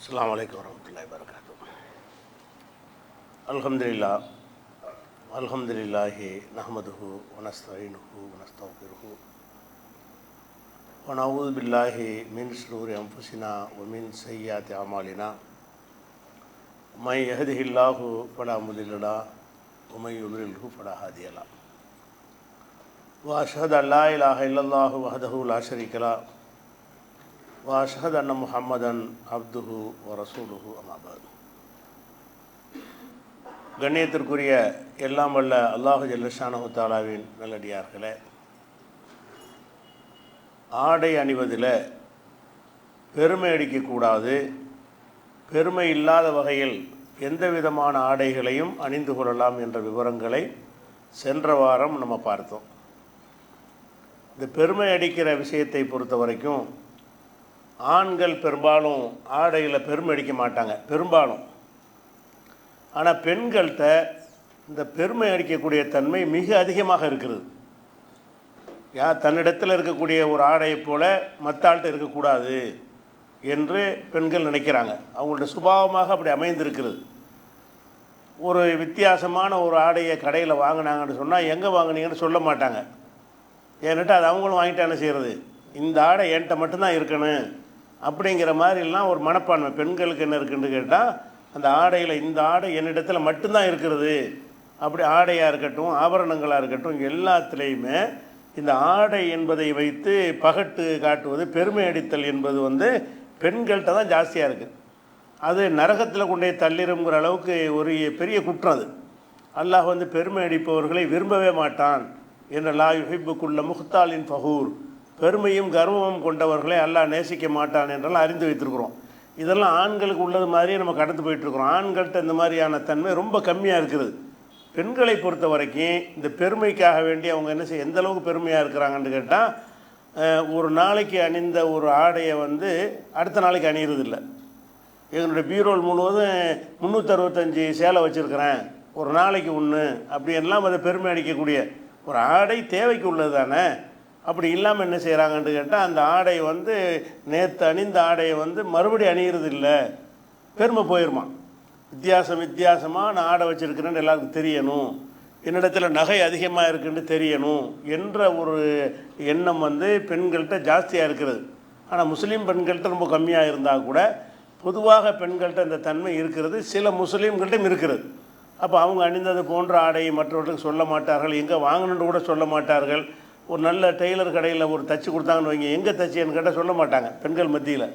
அஸ்ஸலாமு அலைக்கும் வரஹ்மத்துல்லாஹி வபரகாத்துஹு. அல்ஹம்துலில்லாஹ் அல்ஹம்துலில்லாஹி நஹ்மதுஹு வ நஸ்தஈனுஹு வ நஸ்தக்ஃபிருஹு வ நஊது பில்லாஹி மின் ஷுரூரி அன்ஃபுஸினா வ மின் ஸய்யிஆத்தி அமாலினா. மை யஹ்திஹில்லாஹு ஃபலா முதில்ல லஹு வ மை யுضللஹு ஃபலா ஹாதிய லஹு. வ அஷ்ஹது அன் லா இலாஹ இல்லல்லாஹு வஹ்தஹு லா ஷரீக லஹு வ அஷ்ஹது அன்ன முஹம்மதன் அப்துஹு வ ரசூலுஹு அம்மா பஅத். கண்ணியத்திற்குரிய எல்லாம் வல்ல அல்லாஹு ஜல்லஷானஹு தஆலாவின் நல்லடியார்களே, ஆடை அணிவதில் பெருமை அடிக்கக்கூடாது. பெருமை இல்லாத வகையில் எந்த விதமான ஆடைகளையும் அணிந்து கொள்ளலாம் என்ற விவரங்களை சென்ற வாரம் நம்ம பார்த்தோம். இந்த பெருமை அடிக்கிற விஷயத்தை பொறுத்த வரைக்கும் ஆண்கள் பெரும்பாலும் ஆடையில் பெருமை அடிக்க மாட்டாங்க பெரும்பாலும். ஆனால் பெண்கள்கிட்ட இந்த பெருமை அடிக்கக்கூடிய தன்மை மிக அதிகமாக இருக்கிறது. தன்னிடத்தில் இருக்கக்கூடிய ஒரு ஆடையைப் போல மற்ற ஆள்கிட்ட இருக்கக்கூடாது என்று பெண்கள் நினைக்கிறாங்க. அவங்களோட சுபாவமாக அப்படி அமைந்திருக்கிறது. ஒரு வித்தியாசமான ஒரு ஆடையை கடையில் வாங்கினாங்கன்னு சொன்னால் எங்கே வாங்கினீங்கன்னு சொல்ல மாட்டாங்க. ஏன்னுட்டு அது அவங்களும் வாங்கிட்டு என்ன செய்கிறது, இந்த ஆடை என்கிட்ட மட்டும்தான் இருக்கணும் அப்படிங்கிற மாதிரிலாம் ஒரு மனப்பான்மை பெண்களுக்கு என்ன இருக்குன்னு கேட்டால், அந்த ஆடையில் இந்த ஆடை என்னிடத்தில் மட்டும்தான் இருக்கிறது. அப்படி ஆடையாக இருக்கட்டும் ஆபரணங்களாக இருக்கட்டும் எல்லாத்துலேயுமே இந்த ஆடை என்பதை வைத்து பகட்டு காட்டுவது பெருமை அடித்தல் என்பது பெண்கள்கிட்ட தான் ஜாஸ்தியாக இருக்குது. அது நரகத்தில் கொண்டே தள்ளிருங்கிற அளவுக்கு ஒரு பெரிய குற்றம். அது அல்லாஹ் பெருமை அடிப்பவர்களை விரும்பவே மாட்டான் என்ற லா யுஹிப்பு குல்ல முஹ்தாலின் ஃபஹூர், பெருமையும் கர்வமும் கொண்டவர்களை அல்லாஹ் நேசிக்க மாட்டான் என்றெல்லாம் அறிந்து வைத்திருக்கிறோம். இதெல்லாம் ஆண்களுக்கு உள்ளது மாதிரியே நம்ம கடந்து போயிட்டுருக்குறோம். ஆண்கள்கிட்ட இந்த மாதிரியான தன்மை ரொம்ப கம்மியாக இருக்கிறது. பெண்களை பொறுத்த வரைக்கும் இந்த பெருமைக்காக வேண்டி அவங்க என்ன செய்ய எந்த அளவுக்கு பெருமையாக இருக்கிறாங்கன்னு கேட்டால், ஒரு நாளைக்கு அணிந்த ஒரு ஆடையை அடுத்த நாளைக்கு அணிகிறதில்லை. எங்களுடைய பீரோல் முழுவதும் 365 சேலை வச்சுருக்கிறேன், ஒரு நாளைக்கு ஒன்று அப்படி எல்லாம் அதை பெருமை அடிக்கக்கூடிய ஒரு ஆடை தேவைக்கு உள்ளது தானே. அப்படி இல்லாமல் என்ன செய்கிறாங்கன்னு கேட்டால், அந்த ஆடை நேற்று அணிந்த ஆடையை மறுபடியும் அணிகிறது இல்லை, பெருமை போயிடுமா. வித்தியாசமாக நான் ஆடை வச்சுருக்கிறேன்னு எல்லாருக்கும் தெரியணும், என்னிடத்தில் நகை அதிகமாக இருக்குன்னு தெரியணும் என்ற ஒரு எண்ணம் பெண்கள்கிட்ட ஜாஸ்தியாக இருக்கிறது. ஆனால் முஸ்லீம் பெண்கள்கிட்ட ரொம்ப கம்மியாக இருந்தால் கூட பொதுவாக பெண்கள்கிட்ட இந்த தன்மை இருக்கிறது. சில முஸ்லீம்கள்ட்டையும் இருக்கிறது. அப்போ அவங்க அணிந்தது போன்ற ஆடையை மற்றவர்களுக்கு சொல்ல மாட்டார்கள், எங்கே வாங்கணுன்னு கூட சொல்ல மாட்டார்கள். ஒரு நல்ல டெய்லர் கடையில் ஒரு தச்சு கொடுத்தாங்கன்னு வைங்க, எங்கே தச்சுன்னு கேட்டால் சொல்ல மாட்டாங்க பெண்கள் மத்தியில்.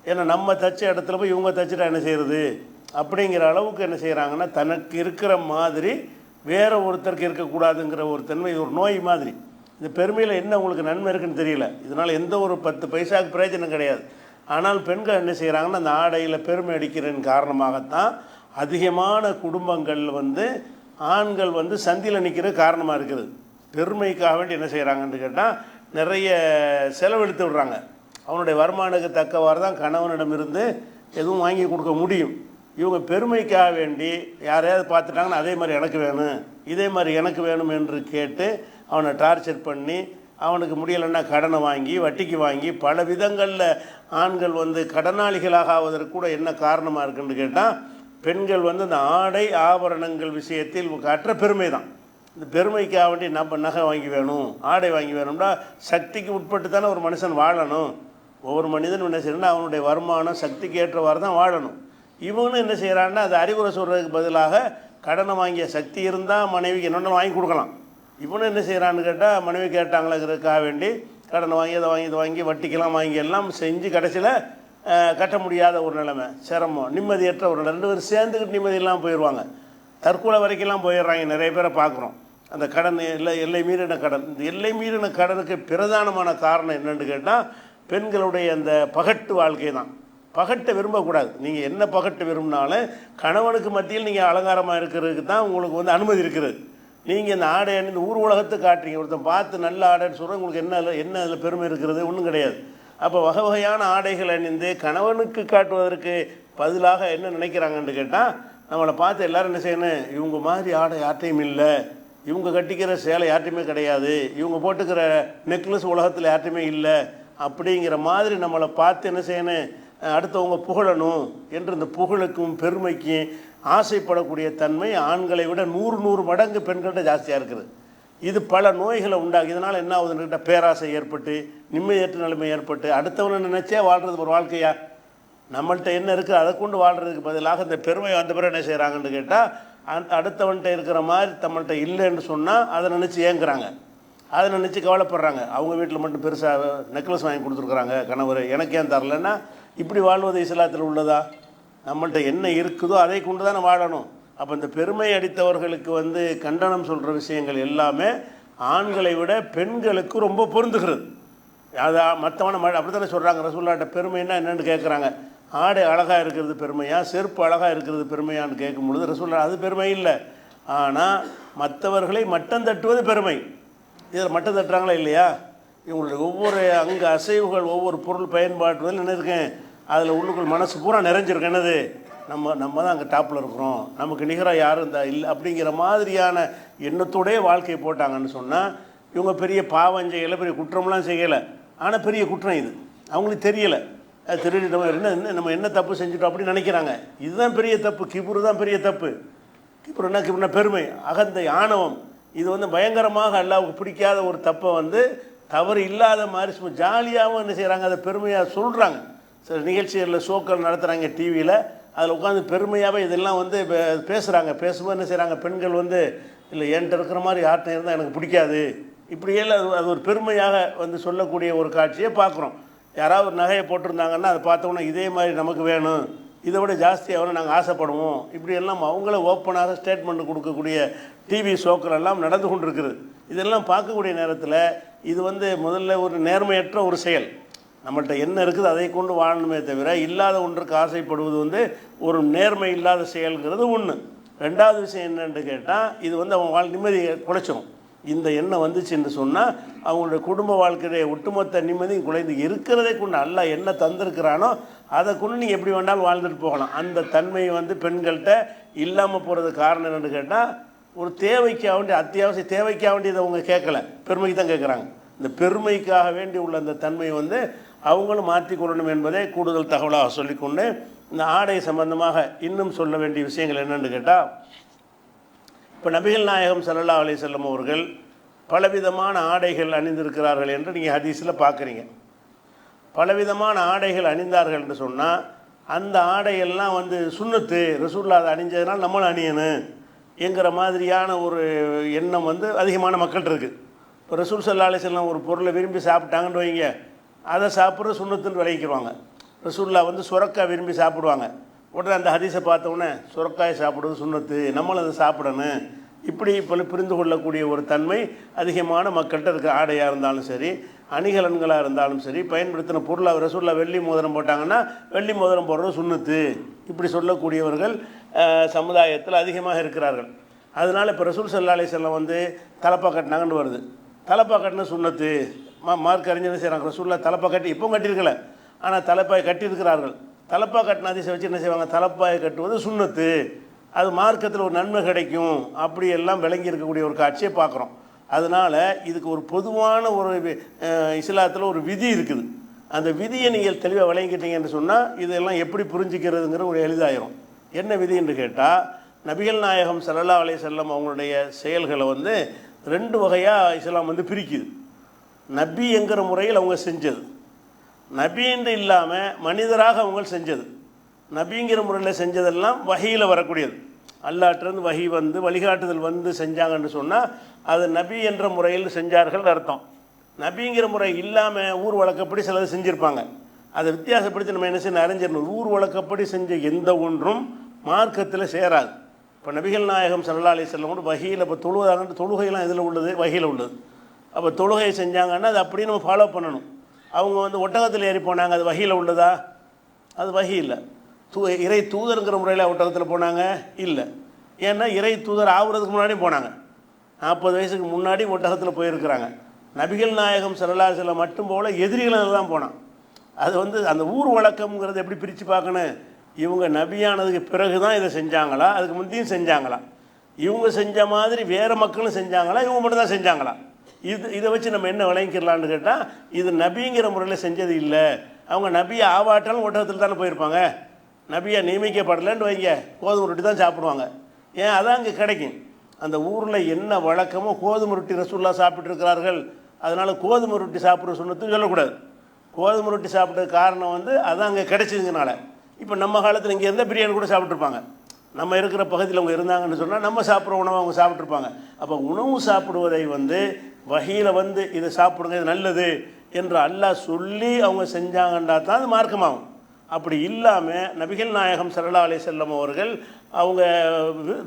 ஏன்னா நம்ம தச்ச இடத்துல போய் இவங்க தச்சுட்டா என்ன செய்கிறது அப்படிங்கிற அளவுக்கு என்ன செய்கிறாங்கன்னா, தனக்கு இருக்கிற மாதிரி வேறு ஒருத்தருக்கு இருக்கக்கூடாதுங்கிற ஒரு தன்மை, ஒரு நோய் மாதிரி. இந்த பெருமையில் என்ன உங்களுக்கு நன்மை இருக்குன்னு தெரியல, இதனால் எந்த ஒரு 10 பைசாவுக்கு பிரயோஜனம் கிடையாது. ஆனால் பெண்கள் என்ன செய்கிறாங்கன்னா, அந்த ஆடையில் பெருமை அடிக்கிறதன் காரணமாகத்தான் அதிகமான குடும்பங்கள் ஆண்கள் சந்தியில் நிற்கிற காரணமாக இருக்குது. பெருமைக்காக வேண்டி என்ன செய்கிறாங்கன்னு கேட்டால், நிறைய செலவெடுத்து விடுறாங்க. அவனுடைய வருமானத்துக்கு தக்கவாறு தான் கணவனிடமிருந்து எதுவும் வாங்கி கொடுக்க முடியும். இவங்க பெருமைக்காக வேண்டி யாரையாவது பார்த்துட்டாங்கன்னா அதே மாதிரி எனக்கு வேணும், இதே மாதிரி எனக்கு வேணும் என்று கேட்டு அவனை டார்ச்சர் பண்ணி, அவனுக்கு முடியலைன்னா கடனை வாங்கி வட்டிக்கு வாங்கி பல விதங்களில் ஆண்கள் கடனாளிகளாக ஆவதற்கு கூட என்ன காரணமாக இருக்குன்னு கேட்டால், பெண்கள் இந்த ஆடை ஆபரணங்கள் விஷயத்தில் காட்டுற பெருமை தான். இந்த பெருமைக்காக வேண்டி நம்ம நகை வாங்கி வேணும், ஆடை வாங்கி வேணும்னா சக்திக்கு உட்பட்டு தானே ஒரு மனுஷன் வாழணும். ஒவ்வொரு மனிதனும் என்ன செய்யணும்னா அவனுடைய வருமானம் சக்திக்கு ஏற்றவாறு தான் வாழணும். இவனும் என்ன செய்கிறான்னா, அது அறிவுரை சொல்கிறதுக்கு பதிலாக கடனை வாங்கிய சக்தி இருந்தால் மனைவிக்கு என்னென்ன வாங்கி கொடுக்கலாம். இவனும் என்ன செய்கிறான்னு கேட்டால், மனைவி கேட்டாங்களுக்காக வேண்டி கடனை வாங்கி இதை வாங்கி வட்டிக்கெல்லாம் வாங்கி எல்லாம் செஞ்சு கடைசியில் கட்ட முடியாத ஒரு நிலைமை, சிரமம், நிம்மதியற்ற ஒரு நிலை. 2 பேரும் சேர்ந்துக்கிட்டு நிம்மதி இல்லாமல் போயிடுவாங்க. தற்கொலை வரைக்கெல்லாம் போயிடுறாங்க. நிறைய பேரை பார்க்குறோம். அந்த கடன் எல்லை மீறின கடன். இந்த எல்லை மீறின கடனுக்கு பிரதானமான காரணம் என்னென்னு கேட்டால், பெண்களுடைய அந்த பகட்டு வாழ்க்கை தான். பகட்டை விரும்பக்கூடாது. நீங்கள் என்ன பகட்டு விரும்பினாலும் கணவனுக்கு மத்தியில் நீங்கள் அலங்காரமாக இருக்கிறதுக்கு தான் உங்களுக்கு அனுமதி இருக்கிறது. நீங்கள் இந்த ஆடை அணிந்து ஊர் உலகத்துக்கு காட்டுறீங்க. ஒருத்தன் பார்த்து நல்ல ஆடைன்னு சொல்கிறேன், உங்களுக்கு என்ன அதில் பெருமை இருக்கிறது? ஒன்றும் கிடையாது. அப்போ வகை வகையான ஆடைகள் அணிந்து கணவனுக்கு காட்டுவதற்கு பதிலாக என்ன நினைக்கிறாங்கன்னு கேட்டால், நம்மளை பார்த்து எல்லோரும் என்ன செய்யணும், இவங்க மாதிரி ஆடை யார்ட்டையும் இல்லை, இவங்க கட்டிக்கிற சேலை யார்ட்டையுமே கிடையாது, இவங்க போட்டுக்கிற நெக்லஸ் உலகத்தில் யார்ட்டையுமே இல்லை அப்படிங்கிற மாதிரி நம்மளை பார்த்து என்ன செய்யணும், அடுத்தவங்க புகழணும் என்று இந்த புகழுக்கும் பெருமைக்கும் ஆசைப்படக்கூடிய தன்மை ஆண்களை விட 100 மடங்கு பெண்கள்கிட்ட ஜாஸ்தியாக இருக்குது. இது பல நோய்களை உண்டாகும். இதனால் என்ன ஆகுதுன்னு கேட்டால் பேராசை ஏற்பட்டு நிம்மதியற்ற நிலைமை ஏற்பட்டு அடுத்தவனை நினச்சே வாழ்கிறது ஒரு வாழ்க்கையா. நம்மள்கிட்ட என்ன இருக்குது அதை கொண்டு வாழ்கிறதுக்கு பதிலாக இந்த பெருமை வந்த பிறகு என்ன செய்கிறாங்கன்னு கேட்டால் அடுத்தவன்கிட்ட இருக்கிற மாதிரி நம்மள்கிட்ட இல்லைன்னு சொன்னால் அதை நினச்சி ஏங்குறாங்க, அதை நினச்சி கவலைப்படுறாங்க. அவங்க வீட்டில் மட்டும் பெருசாக நெக்லஸ் வாங்கி கொடுத்துருக்குறாங்க கணவர், எனக்கு ஏன் தரலன்னா இப்படி வாழ்வது இஸ்லாத்தில் உள்ளதா? நம்மள்கிட்ட என்ன இருக்குதோ அதை கொண்டு தானே வாழணும். அப்போ இந்த பெருமை அடித்தவர்களுக்கு கண்டனம் சொல்கிற விஷயங்கள் எல்லாமே ஆண்களை விட பெண்களுக்கு ரொம்ப பொருந்துகிறது. அதை மற்றவனை அப்படி தானே சொல்கிறாங்க. ரசூலுல்லாஹ்ட்ட பெருமைன்னா என்னென்னு கேட்குறாங்க. ஆடை அழகாக இருக்கிறது பெருமையா, செருப்பு அழகாக இருக்கிறது பெருமையான்னு கேட்கும் பொழுது ரசூலுல்லாஹ் அது பெருமை இல்லை, ஆனால் மற்றவர்களை மட்டம் தட்டுவது பெருமை. இதில் மட்டம் தட்டுறாங்களா இல்லையா? இவங்களுடைய ஒவ்வொரு அங்கு அசைவுகள் ஒவ்வொரு பொருள் பயன்பாட்டுவதில் என்ன இருக்கேன், அதில் உள்ளுக்குள் மனசு பூரா நிறைஞ்சிருக்கு. என்னது, நம்ம தான் அங்கே டாப்பில் இருக்கிறோம், நமக்கு நிகராக யாரும் இந்த இல்லை அப்படிங்கிற மாதிரியான எண்ணத்தோடே வாழ்க்கையை போட்டாங்கன்னு சொன்னால் இவங்க பெரிய பாவம் செய்யலை, பெரிய குற்றம்லாம் செய்யலை, ஆனால் பெரிய குற்றம் இது அவங்களுக்கு தெரியலை. திருடிட்டோம் என்ன நம்ம என்ன தப்பு செஞ்சுட்டோம் அப்படின்னு நினைக்கிறாங்க. இதுதான் பெரிய தப்பு. கிபுரு தான் பெரிய தப்பு. கிபுருனா பெருமை, அகந்தை, ஆணவம். இது பயங்கரமாக அல்லாஹ்வுக்கு பிடிக்காத ஒரு தப்பை தவறு இல்லாத மாதிரி சும்மா ஜாலியாகவும் என்ன செய்கிறாங்க, அதை பெருமையாக சொல்கிறாங்க. சில நிகழ்ச்சிகளில் ஷோக்கள் நடத்துகிறாங்க டிவியில், அதில் உட்காந்து பெருமையாகவே இதெல்லாம் பேசுகிறாங்க. பேசும்போது என்ன செய்கிறாங்க, பெண்கள் இல்லை என்கிட்ட இருக்கிற மாதிரி யார்கிட்ட இருந்தால் எனக்கு பிடிக்காது, இப்படியெல்லாம் அது ஒரு பெருமையாக சொல்லக்கூடிய ஒரு காட்சியை பார்க்குறோம். யாராவது ஒரு நகையை போட்டிருந்தாங்கன்னா அதை பார்த்தோன்னா இதே மாதிரி நமக்கு வேணும், இதை விட ஜாஸ்தியாக நாங்கள் ஆசைப்படுவோம், இப்படியெல்லாம் அவங்கள ஓப்பனாக ஸ்டேட்மெண்ட் கொடுக்கக்கூடிய டிவி ஷோக்கள் எல்லாம் நடந்து கொண்டிருக்குது. இதெல்லாம் பார்க்கக்கூடிய நேரத்தில் இது முதல்ல ஒரு நேர்மையற்ற ஒரு செயல். நம்மள்கிட்ட என்ன இருக்குது அதை கொண்டு வாழணுமே தவிர இல்லாத ஒன்றுக்கு ஆசைப்படுவது ஒரு நேர்மை இல்லாத செயல்கிறது ஒன்று. ரெண்டாவது விஷயம் என்னென்னு கேட்டால் இது அவங்க நிம்மதியை குலைச்சிடும். இந்த எண்ணம் வந்துச்சுன்னு சொன்னால் அவங்களுடைய குடும்ப வாழ்க்கையை ஒட்டுமொத்த நிம்மதியும் குலைந்து இருக்கிறதே கொண்டு அல்லாஹ் என்ன தந்திருக்கிறானோ அதை கொண்டு நீங்கள் எப்படி வேணாலும் வாழ்ந்துட்டு போகலாம். அந்த தன்மை பெண்கள்கிட்ட இல்லாமல் போகிறதுக்கு காரணம் என்னென்னு கேட்டால் ஒரு தேவைக்காக வேண்டிய அத்தியாவசிய தேவைக்காக வேண்டியதை அவங்க கேட்கல, பெருமைக்கு தான் கேட்குறாங்க. இந்த பெருமைக்காக வேண்டி உள்ள அந்த தன்மையை அவங்களும் மாற்றிக்கொள்ளணும் என்பதை கூடுதல் தகவலாக சொல்லிக்கொண்டு இந்த ஆடை சம்பந்தமாக இன்னும் சொல்ல வேண்டிய விஷயங்கள் என்னென்னு கேட்டால், இப்போ நபிகள் நாயகம் ஸல்லல்லாஹு அலைஹி வஸல்லம் அவர்கள் பலவிதமான ஆடைகள் அணிந்திருக்கிறார்கள் என்று நீங்கள் ஹதீஸில் பார்க்குறீங்க. பலவிதமான ஆடைகள் அணிந்தார்கள் என்று சொன்னால் அந்த ஆடையெல்லாம் சுன்னத்து, ரசூலுல்லாஹ் அதை அணிஞ்சதுனால் நம்மளும் அணியணும் என்கிற மாதிரியான ஒரு எண்ணம் அதிகமான மக்கள்கிட்ட இருக்குது. இப்போ ரசூல் ஸல்லல்லாஹு அலைஹி வஸல்லம் ஒரு பொருளை விரும்பி சாப்பிட்டாங்கன்னு வைங்க, அதை சாப்பிட்ற சுன்னத்துன்னு விளங்கிடுவாங்க. ரசூலுல்லாஹ் சுரக்காய் விரும்பி சாப்பிடுவாங்க, உடனே அந்த ஹதீஸை பார்த்தோன்னே சுரக்காய் சாப்பிடுவது சுன்னத்து, நம்மளும் அதை சாப்பிடணும், இப்படி புரிந்து கொள்ளக்கூடிய ஒரு தன்மை அதிகமான மக்கள்கிட்ட இருக்க. ஆடையாக இருந்தாலும் சரி, அணிகலன்களாக இருந்தாலும் சரி, பயன்படுத்தின பொருளாக ரசூலுல்லாஹ் வெள்ளி மோதிரம் போட்டாங்கன்னா வெள்ளி மோதிரம் போடுறது சுன்னத்து, இப்படி சொல்லக்கூடியவர்கள் சமுதாயத்தில் அதிகமாக இருக்கிறார்கள். அதனால் இப்போ ரசூல் ஸல்லல்லாஹு அலைஹி வஸல்லம் தலப்பா கட்டினாங்கன்னு வருது. தலப்பா கட்டின சுன்னத்து மார்க் அறிஞர் செய்கிறாங்க. ரசூலுல்லாஹ் தலப்பா கட்டி இப்போவும் கட்டியிருக்கல, ஆனால் தலைப்பாயை கட்டியிருக்கிறார்கள். தலப்பா கட்டின அதிசை வச்சு என்ன செய்வாங்க, தலப்பாயை கட்டுவது சுன்னத்து, அது மார்க்கத்தில் ஒரு நன்மை கிடைக்கும், அப்படியெல்லாம் விளங்கி இருக்கக்கூடிய ஒரு காட்சியை பார்க்குறோம். அதனால் இதுக்கு ஒரு பொதுவான ஒரு இஸ்லாத்தில் ஒரு விதி இருக்குது. அந்த விதியை நீங்கள் தெளிவாக விளங்கிட்டீங்கன்னு சொன்னால் இதெல்லாம் எப்படி புரிஞ்சிக்கிறதுங்கிற ஒரு எளிதாயிரும். என்ன விதி என்று கேட்டால், நபிகள் நாயகம் ஸல்லல்லாஹு அலைஹி வஸல்லம் அவங்களுடைய செயல்களை 2 வகையாக இஸ்லாம் பிரிக்குது. நபி என்கிற முறையில் அவங்க செஞ்சது, நபின்னு இல்லாமல் மனிதராக அவங்க செஞ்சது. நபிங்கிற முறையில் செஞ்சதெல்லாம் வஹீயில் வரக்கூடியது, அல்லாஹ்விலிருந்து வஹி வழிகாட்டுதல் செஞ்சாங்கன்னு சொன்னால் அது நபி என்ற முறையில் செஞ்சார்கள் அர்த்தம். நபிங்கிற முறை இல்லாமல் ஊர் வழக்கப்படி சிலது செஞ்சுருப்பாங்க. அதை வித்தியாசப்படுத்தி நம்ம என்ன செய்யணும், அறிஞ்சிடணும். ஊர் வழக்கப்படி செஞ்ச எந்த ஒன்றும் மார்க்கத்தில் சேராது. இப்போ நபிகள் நாயகம் ஸல்லல்லாஹு அலைஹி வஸல்லம் வஹீயில் இப்போ தொழுகையெல்லாம் இதில் உள்ளது, வஹீயில் உள்ளது. அப்போ தொழுகை செஞ்சாங்கன்னா அது அப்படியே நம்ம ஃபாலோ பண்ணணும். அவங்க ஒட்டகத்தில் ஏறி போனாங்க, அது வஹீயில் உள்ளதா? அது வஹீ இல்லை. இறை தூதருங்கிற முறையில் ஒட்டகத்தில் போனாங்க இல்லை. ஏன்னா இறை தூதர் ஆகுறதுக்கு முன்னாடி போனாங்க, 40 வயசுக்கு முன்னாடி ஒட்டகத்தில் போயிருக்கிறாங்க. நபிகள் நாயகம் ஸல்லல்லாஹு அலைஹி வஸல்லம் மட்டும் போல எதிரிகள் தான் போனான். அது அந்த ஊர் வழக்கம்ங்கிறது எப்படி பிரித்து பார்க்கணும், இவங்க நபியானதுக்கு பிறகு தான் இதை செஞ்சாங்களா, அதுக்கு முந்தையும் செஞ்சாங்களா, இவங்க செஞ்ச மாதிரி வேறு மக்களும் செஞ்சாங்களா, இவங்க மட்டும் தான் செஞ்சாங்களா, இதை வச்சு நம்ம என்ன விளங்கிக்கலான்னு கேட்டால் இது நபிங்கிற முறையில் செஞ்சது இல்லை, அவங்க நபியை ஆவாட்டாலும் ஒட்டகத்தில் தானே போயிருப்பாங்க. நபியை நியமிக்கப்படலைன்னு வைங்க, கோதுமை ரொட்டி தான் சாப்பிடுவாங்க. ஏன் அதான் அங்கே கிடைக்கும். அந்த ஊரில் என்ன வழக்கமோ கோதுமை ரொட்டி ரசூல்லா சாப்பிட்ருக்கிறார்கள், அதனால் கோதுமை ரொட்டி சாப்பிட்ற சுன்னத்துன்னு சொல்லக்கூடாது. கோதுமை ரொட்டி சாப்பிட்ற காரணம் வந்து அதான் அங்கே கிடைச்சதுங்கனால. இப்போ நம்ம காலத்தில் இங்கே இருந்தால் பிரியாணி கூட சாப்பிட்ருப்பாங்க. நம்ம இருக்கிற பகுதியில் அவங்க இருந்தாங்கன்னு சொன்னால் நம்ம சாப்பிட்ற உணவை அவங்க சாப்பிட்ருப்பாங்க. அப்போ உணவு சாப்பிடுவதை வந்து வகையில் வந்து இதை சாப்பிடுங்க, இது நல்லது என்று அல்லாஹ் சொல்லி அவங்க செஞ்சாங்கன்றா தான் அது மார்க்கமாகும். அப்படி இல்லாமல் நபிகள் நாயகம் ஸல்லல்லாஹு அலைஹி வஸல்லம் அவர்கள் அவங்க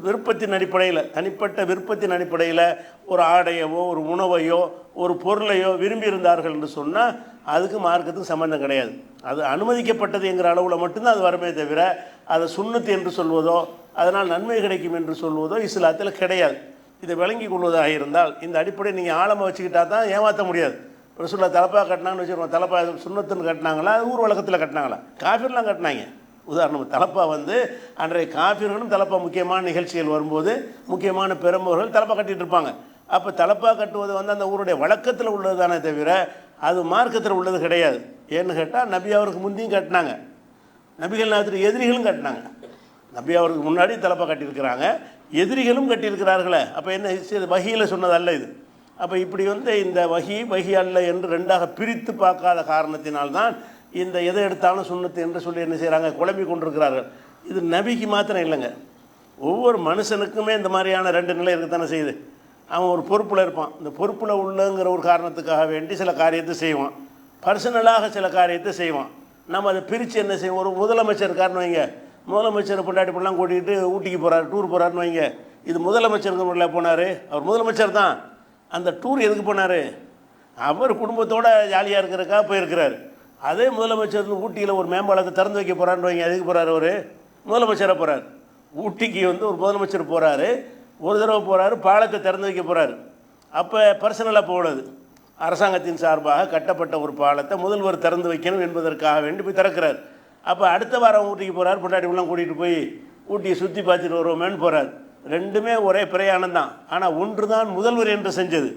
விருப்பத்தின் அடிப்படையில், தனிப்பட்ட விருப்பத்தின் அடிப்படையில் ஒரு ஆடையவோ ஒரு உணவையோ ஒரு பொருளையோ விரும்பி இருந்தார்கள் என்று சொன்னால் அதுக்கு மார்க்கத்துக்கு சம்பந்தம் கிடையாது. அது அனுமதிக்கப்பட்டது என்கிற அளவில் மட்டும்தான் அது வருமே தவிர அதை சுன்னத்து என்று சொல்வதோ அதனால் நன்மை கிடைக்கும் என்று சொல்வதோ இஸ்லாத்தில் கிடையாது. இதை விளங்கி கொள்வதாக இருந்தால் இந்த அடிப்படையை நீங்கள் ஆழமாக வச்சுக்கிட்டா தான் ஏமாற்ற முடியாது. ரசூலுல்லாஹ் தலப்பா கட்டினாங்கன்னு வச்சுருவோம், தலப்பா சுன்னத்துன்னு கட்டினாங்களா, ஊர் வழக்கத்தில் கட்டினாங்களா? காஃபிர்லாம் கட்டினாங்க. உதாரணம், தலப்பா வந்து அன்றைய காஃபிர்களும் தலப்பா முக்கியமான நிகழ்ச்சிகள் வரும்போது முக்கியமான பெரும்பவர்கள் தலப்பா கட்டிகிட்டு இருப்பாங்க. அப்போ தலப்பா கட்டுவது வந்து அந்த ஊருடைய வழக்கத்தில் உள்ளது தானே தவிர அது மார்க்கத்தில் உள்ளது கிடையாது. ஏன்னு கேட்டால் நபி அவருக்கு முந்தியும் கட்டினாங்க, நபிகள் நாயகத்துக்கு எதிரிகளும் கட்டினாங்க. நபி அவருக்கு முன்னாடி தலப்பா கட்டியிருக்கிறாங்க, எதிரிகளும் கட்டியிருக்கிறார்களே. அப்போ என்ன வகியில் சொன்னது அல்ல இது. அப்போ இப்படி வந்து இந்த வகி அல்ல என்று ரெண்டாக பிரித்து பார்க்காத காரணத்தினால்தான் இந்த எதை எடுத்தாலும் சுன்னத்து என்று சொல்லி என்ன செய்கிறாங்க, குழம்பி கொண்டிருக்கிறார்கள். இது நபிக்கு மாத்திரம் இல்லைங்க, ஒவ்வொரு மனுஷனுக்குமே இந்த மாதிரியான ரெண்டு நிலை இருக்கத்தானே செய்யுது. அவன் ஒரு பொறுப்பில் இருப்பான், இந்த பொறுப்பில் உள்ளங்கிற ஒரு காரணத்துக்காக வேண்டி சில காரியத்தை செய்வான், பர்சனலாக சில காரியத்தை செய்வான். நம்ம அதை பிரித்து என்ன செய்வோம், ஒரு முதலமைச்சர் இருக்காருன்னு வைங்க, முதலமைச்சர் பொண்டாட்டி பிள்ளைலாம் கூட்டிகிட்டு ஊட்டிக்கு போகிறார், டூர் போகிறாருன்னு வைங்க, இது முதலமைச்சருக்கு முறையில் போனார், அவர் முதலமைச்சர் தான். அந்த டூர் எதுக்கு போனார், அவர் குடும்பத்தோடு ஜாலியாக இருக்கிறதுக்காக போயிருக்கிறார். அதே முதலமைச்சர் ஊட்டியில் ஒரு மேம்பாலத்தை திறந்து வைக்க போகிறான்னு வைங்க, எதுக்கு போகிறார், அவர் முதலமைச்சராக போகிறார். ஊட்டிக்கு வந்து ஒரு முதலமைச்சர் போகிறாரு, ஒரு தடவை போகிறாரு, பாலத்தை திறந்து வைக்க போகிறாரு. அப்போ பர்சனலாக போகிறது, அரசாங்கத்தின் சார்பாக கட்டப்பட்ட ஒரு பாலத்தை முதல்வர் திறந்து வைக்கணும் என்பதற்காக வேண்டி போய் திறக்கிறார். அப்போ அடுத்த வாரம் ஊட்டிக்கு போகிறார், பொண்டாட்டிலாம் கூட்டிகிட்டு போய் ஊட்டியை சுற்றி பார்த்துட்டு வருவோமேன்னு போகிறார். ரெண்டுமே ஒரே பிரயாணம் தான். ஆனால் ஒன்று தான் முதல்வர் என்று செஞ்சது,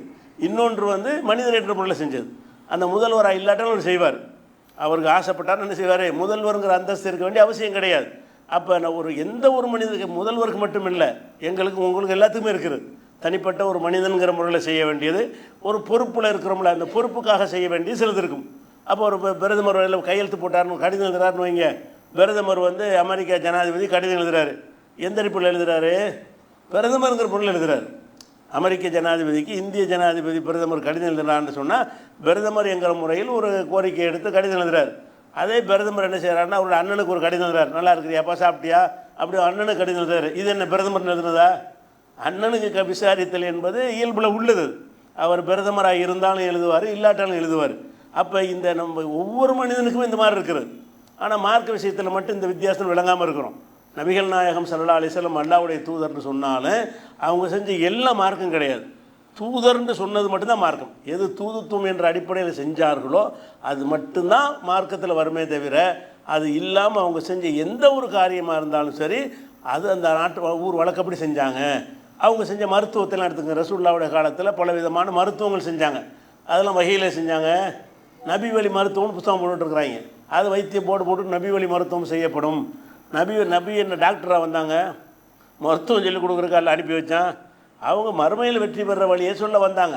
இன்னொன்று வந்து மனிதர் என்ற முறையில் செஞ்சது. அந்த முதல்வராக இல்லாட்டாலும் அவர் செய்வார், அவருக்கு ஆசைப்பட்டார் என்ன செய்வார், முதல்வருங்கிற அந்தஸ்து இருக்க வேண்டிய அவசியம் கிடையாது. அப்போ நான் எந்த ஒரு மனிதனுக்கு, முதல்வருக்கு மட்டும் இல்லை, எங்களுக்கு உங்களுக்கு எல்லாத்துக்குமே இருக்குது. தனிப்பட்ட ஒரு மனிதனுங்கிற முறையில் செய்ய வேண்டியது, ஒரு பொறுப்பில் இருக்கிறோம்ல அந்த பொறுப்புக்காக செய்ய வேண்டியது சிலது இருக்கும். அப்போ ஒரு பிரதமர் கையெழுத்து போட்டார்னு கடிதம் எழுதுறாருன்னு வைங்க, பிரதமர் வந்து அமெரிக்கா ஜனாதிபதி கடிதம் எழுதுறாரு, எந்த அடிப்படையில் எழுதுறாரு, பிரதமருங்கிற பொருள் எழுதுறாரு. அமெரிக்க ஜனாதிபதிக்கு இந்திய ஜனாதிபதி பிரதமர் கடிதம் எழுதுறான்னு சொன்னால் பிரதமர் என்கிற முறையில் ஒரு கோரிக்கை எடுத்து கடிதம் எழுதுறாரு. அதே பிரதமர் என்ன செய்கிறாருன்னா அவரோட அண்ணனுக்கு ஒரு கடிதம் எழுதுறாரு, நல்லா இருக்கிறியாப்பா, சாப்பிட்டியா, அப்படி அண்ணனுக்கு கடிதம் எழுதுறாரு. இது என்ன பிரதமர் எழுதுனதா? அண்ணனுக்கு விசாரித்தல் என்பது இயல்பில் உள்ளது. அவர் பிரதமராக இருந்தாலும் எழுதுவார், இல்லாட்டாலும் எழுதுவார். அப்போ இந்த நம்ம ஒவ்வொரு மனிதனுக்கும் இந்த மாதிரி இருக்கிறது. ஆனால் மார்க்க விஷயத்தில் மட்டும் இந்த வித்தியாசம் விளங்காமல் இருக்கிறோம். நபிகள் நாயகம் ஸல்லல்லாஹு அலைஹி வஸல்லம் அல்லாஹ்வுடைய தூதர்னு சொன்னாலும் அவங்க செஞ்ச எல்லா மார்க்கும் கிடையாது, தூதர்ன்னு சொன்னது மட்டும்தான் மார்க்கம். எது தூதுத்துவம் என்ற அடிப்படையில் செஞ்சார்களோ அது மட்டும்தான் மார்க்கத்தில் வருமே தவிர அது இல்லாமல் அவங்க செஞ்ச எந்த ஒரு காரியமாக இருந்தாலும் சரி அது அந்த நாட்டு ஊர் வழக்கப்படி செஞ்சாங்க. அவங்க செஞ்ச மருத்துவத்தெல்லாம் எடுத்துங்க, ரசூலுல்லாஹ்வுடைய காலத்தில் பல விதமான மருத்துவங்கள் செஞ்சாங்க, அதெல்லாம் வகையில் செஞ்சாங்க. நபி வழி மருத்துவம்னு புத்தகம் போட்டுருக்குறாங்க, அது வைத்தியம் போட்டு நபி வழி மருத்துவம் செய்யப்படும். நபி என்ன டாக்டராக வந்தாங்க, மருத்துவம் சொல்லிக் கொடுக்குறக்கால அனுப்பி வச்சான். அவங்க மறுமையில் வெற்றி பெறுற வழியை சொல்ல வந்தாங்க.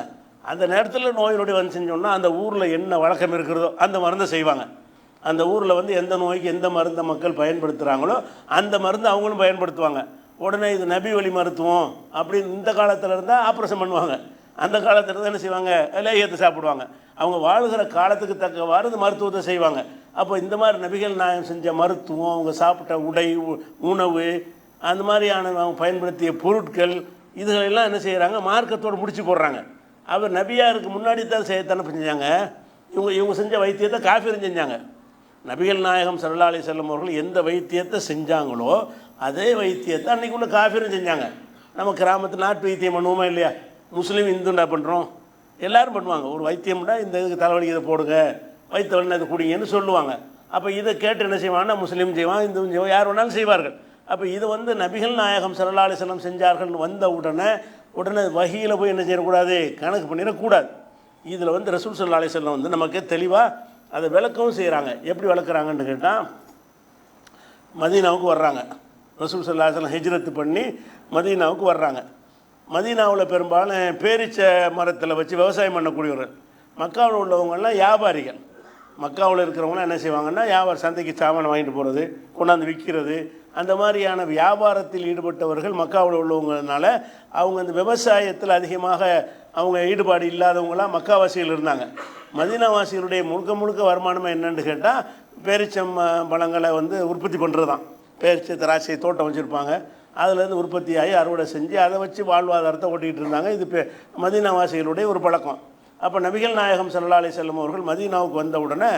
அந்த நேரத்தில் நோயினுடைய வந்து செஞ்சோன்னா அந்த ஊரில் என்ன வழக்கம் இருக்கிறதோ அந்த மருந்தை செய்வாங்க. அந்த ஊரில் வந்து எந்த நோய்க்கு எந்த மருந்தை மக்கள் பயன்படுத்துகிறாங்களோ அந்த மருந்து அவங்களும் பயன்படுத்துவாங்க. உடனே இது நபி வழி மருத்துவம் அப்படின்னு இந்த காலத்தில் இருந்தால் ஆப்ரேஷன் பண்ணுவாங்க, அந்த காலத்தில் இருந்தால் என்ன செய்வாங்க, லேகியத்தை சாப்பிடுவாங்க. அவங்க வாழ்கிற காலத்துக்கு தக்கவாறு இந்த மருத்துவத்தை செய்வாங்க. அப்போ இந்த மாதிரி நபிகள் நாயகம் செஞ்ச மருத்துவம், அவங்க சாப்பிட்ட உடை, உணவு, அந்த மாதிரியான அவங்க பயன்படுத்திய பொருட்கள், இதுகளெல்லாம் என்ன செய்கிறாங்க, மார்க்கத்தோடு முடிச்சு போடுறாங்க. அவர் நபியாருக்கு முன்னாடி தான் செய்யத்தானே செஞ்சாங்க. இவங்க செஞ்ச வைத்தியத்தை காஃபிரும் செஞ்சாங்க. நபிகள் நாயகம் ஸல்லல்லாஹு அலைஹி வஸல்லம் அவர்கள் எந்த வைத்தியத்தை செஞ்சாங்களோ அதே வைத்தியத்தை அன்றைக்கு உள்ள காஃபிரும் செஞ்சாங்க. நம்ம கிராமத்தில் நாட்டு வைத்தியம் பண்ணுவோமா இல்லையா, முஸ்லீம் இந்துண்டா பண்ணுறோம், எல்லோரும் பண்ணுவாங்க. ஒரு வைத்தியம்னா இந்த இதுக்கு தலைவலி இதை போடுங்க, வைத்த வலினா இதை குடிங்கன்னு சொல்லுவாங்க. அப்போ இதை கேட்டு என்ன செய்வாங்கன்னா முஸ்லீம் செய்வான், இந்துவும் செய்வான், யார் வேணாலும் செய்வார்கள். அப்போ இது வந்து நபிகள் நாயகம் ஸல்லல்லாஹு அலைஹி வஸல்லம் செஞ்சார்கள் வந்த உடனே வஹீயில் போய் என்ன செய்யக்கூடாது, கணக்கு பண்ணிடக்கூடாது. இதில் வந்து ரசூல் ஸல்லல்லாஹு அலைஹி வஸல்லம் வந்து நமக்கு தெளிவாக அதை விளக்கவும் செய்கிறாங்க. எப்படி விளக்குறாங்கன்னு கேட்டால், மதீனாவுக்கு வர்றாங்க. ரசூல் ஸல்லல்லாஹு அலைஹி வஸல்லம் ஹிஜ்ரத் பண்ணி மதீனாவுக்கு வர்றாங்க. மதீனாவில் பெரும்பாலும் பேரிச்ச மரத்தில் வச்சு விவசாயம் பண்ணக்கூடியவர்கள். மக்காவில் உள்ளவங்கள்லாம் வியாபாரிகள். மக்காவில் இருக்கிறவங்களாம் என்ன செய்வாங்கன்னா, வியாபார சந்தைக்கு சாமான் வாங்கிட்டு போகிறது, கொண்டாந்து விற்கிறது, அந்த மாதிரியான வியாபாரத்தில் ஈடுபட்டவர்கள் மக்காவில் உள்ளவங்கனால அவங்க அந்த விவசாயத்தில் அதிகமாக அவங்க ஈடுபாடு இல்லாதவங்களாம் மக்காவாசிகள் இருந்தாங்க. மதீனாவாசிகளுடைய முழுக்க முழுக்க வருமானம் என்னன்னு கேட்டால், பேரிச்சம் பழங்களை உற்பத்தி பண்ணுறது தான். பேரிச்சை திராட்சை தோட்டம் வச்சுருப்பாங்க, அதுலேருந்து உற்பத்தி ஆகி அறுவடை செஞ்சு அதை வச்சு வாழ்வாதாரத்தை ஓட்டிகிட்டு இருந்தாங்க. இது மதீனாவாசிகளுடைய ஒரு பழக்கம். அப்போ நபிகள் நாயகம் ஸல்லல்லாஹு அலைஹி வஸல்லம் அவர்கள் மதீனாவுக்கு வந்த உடனே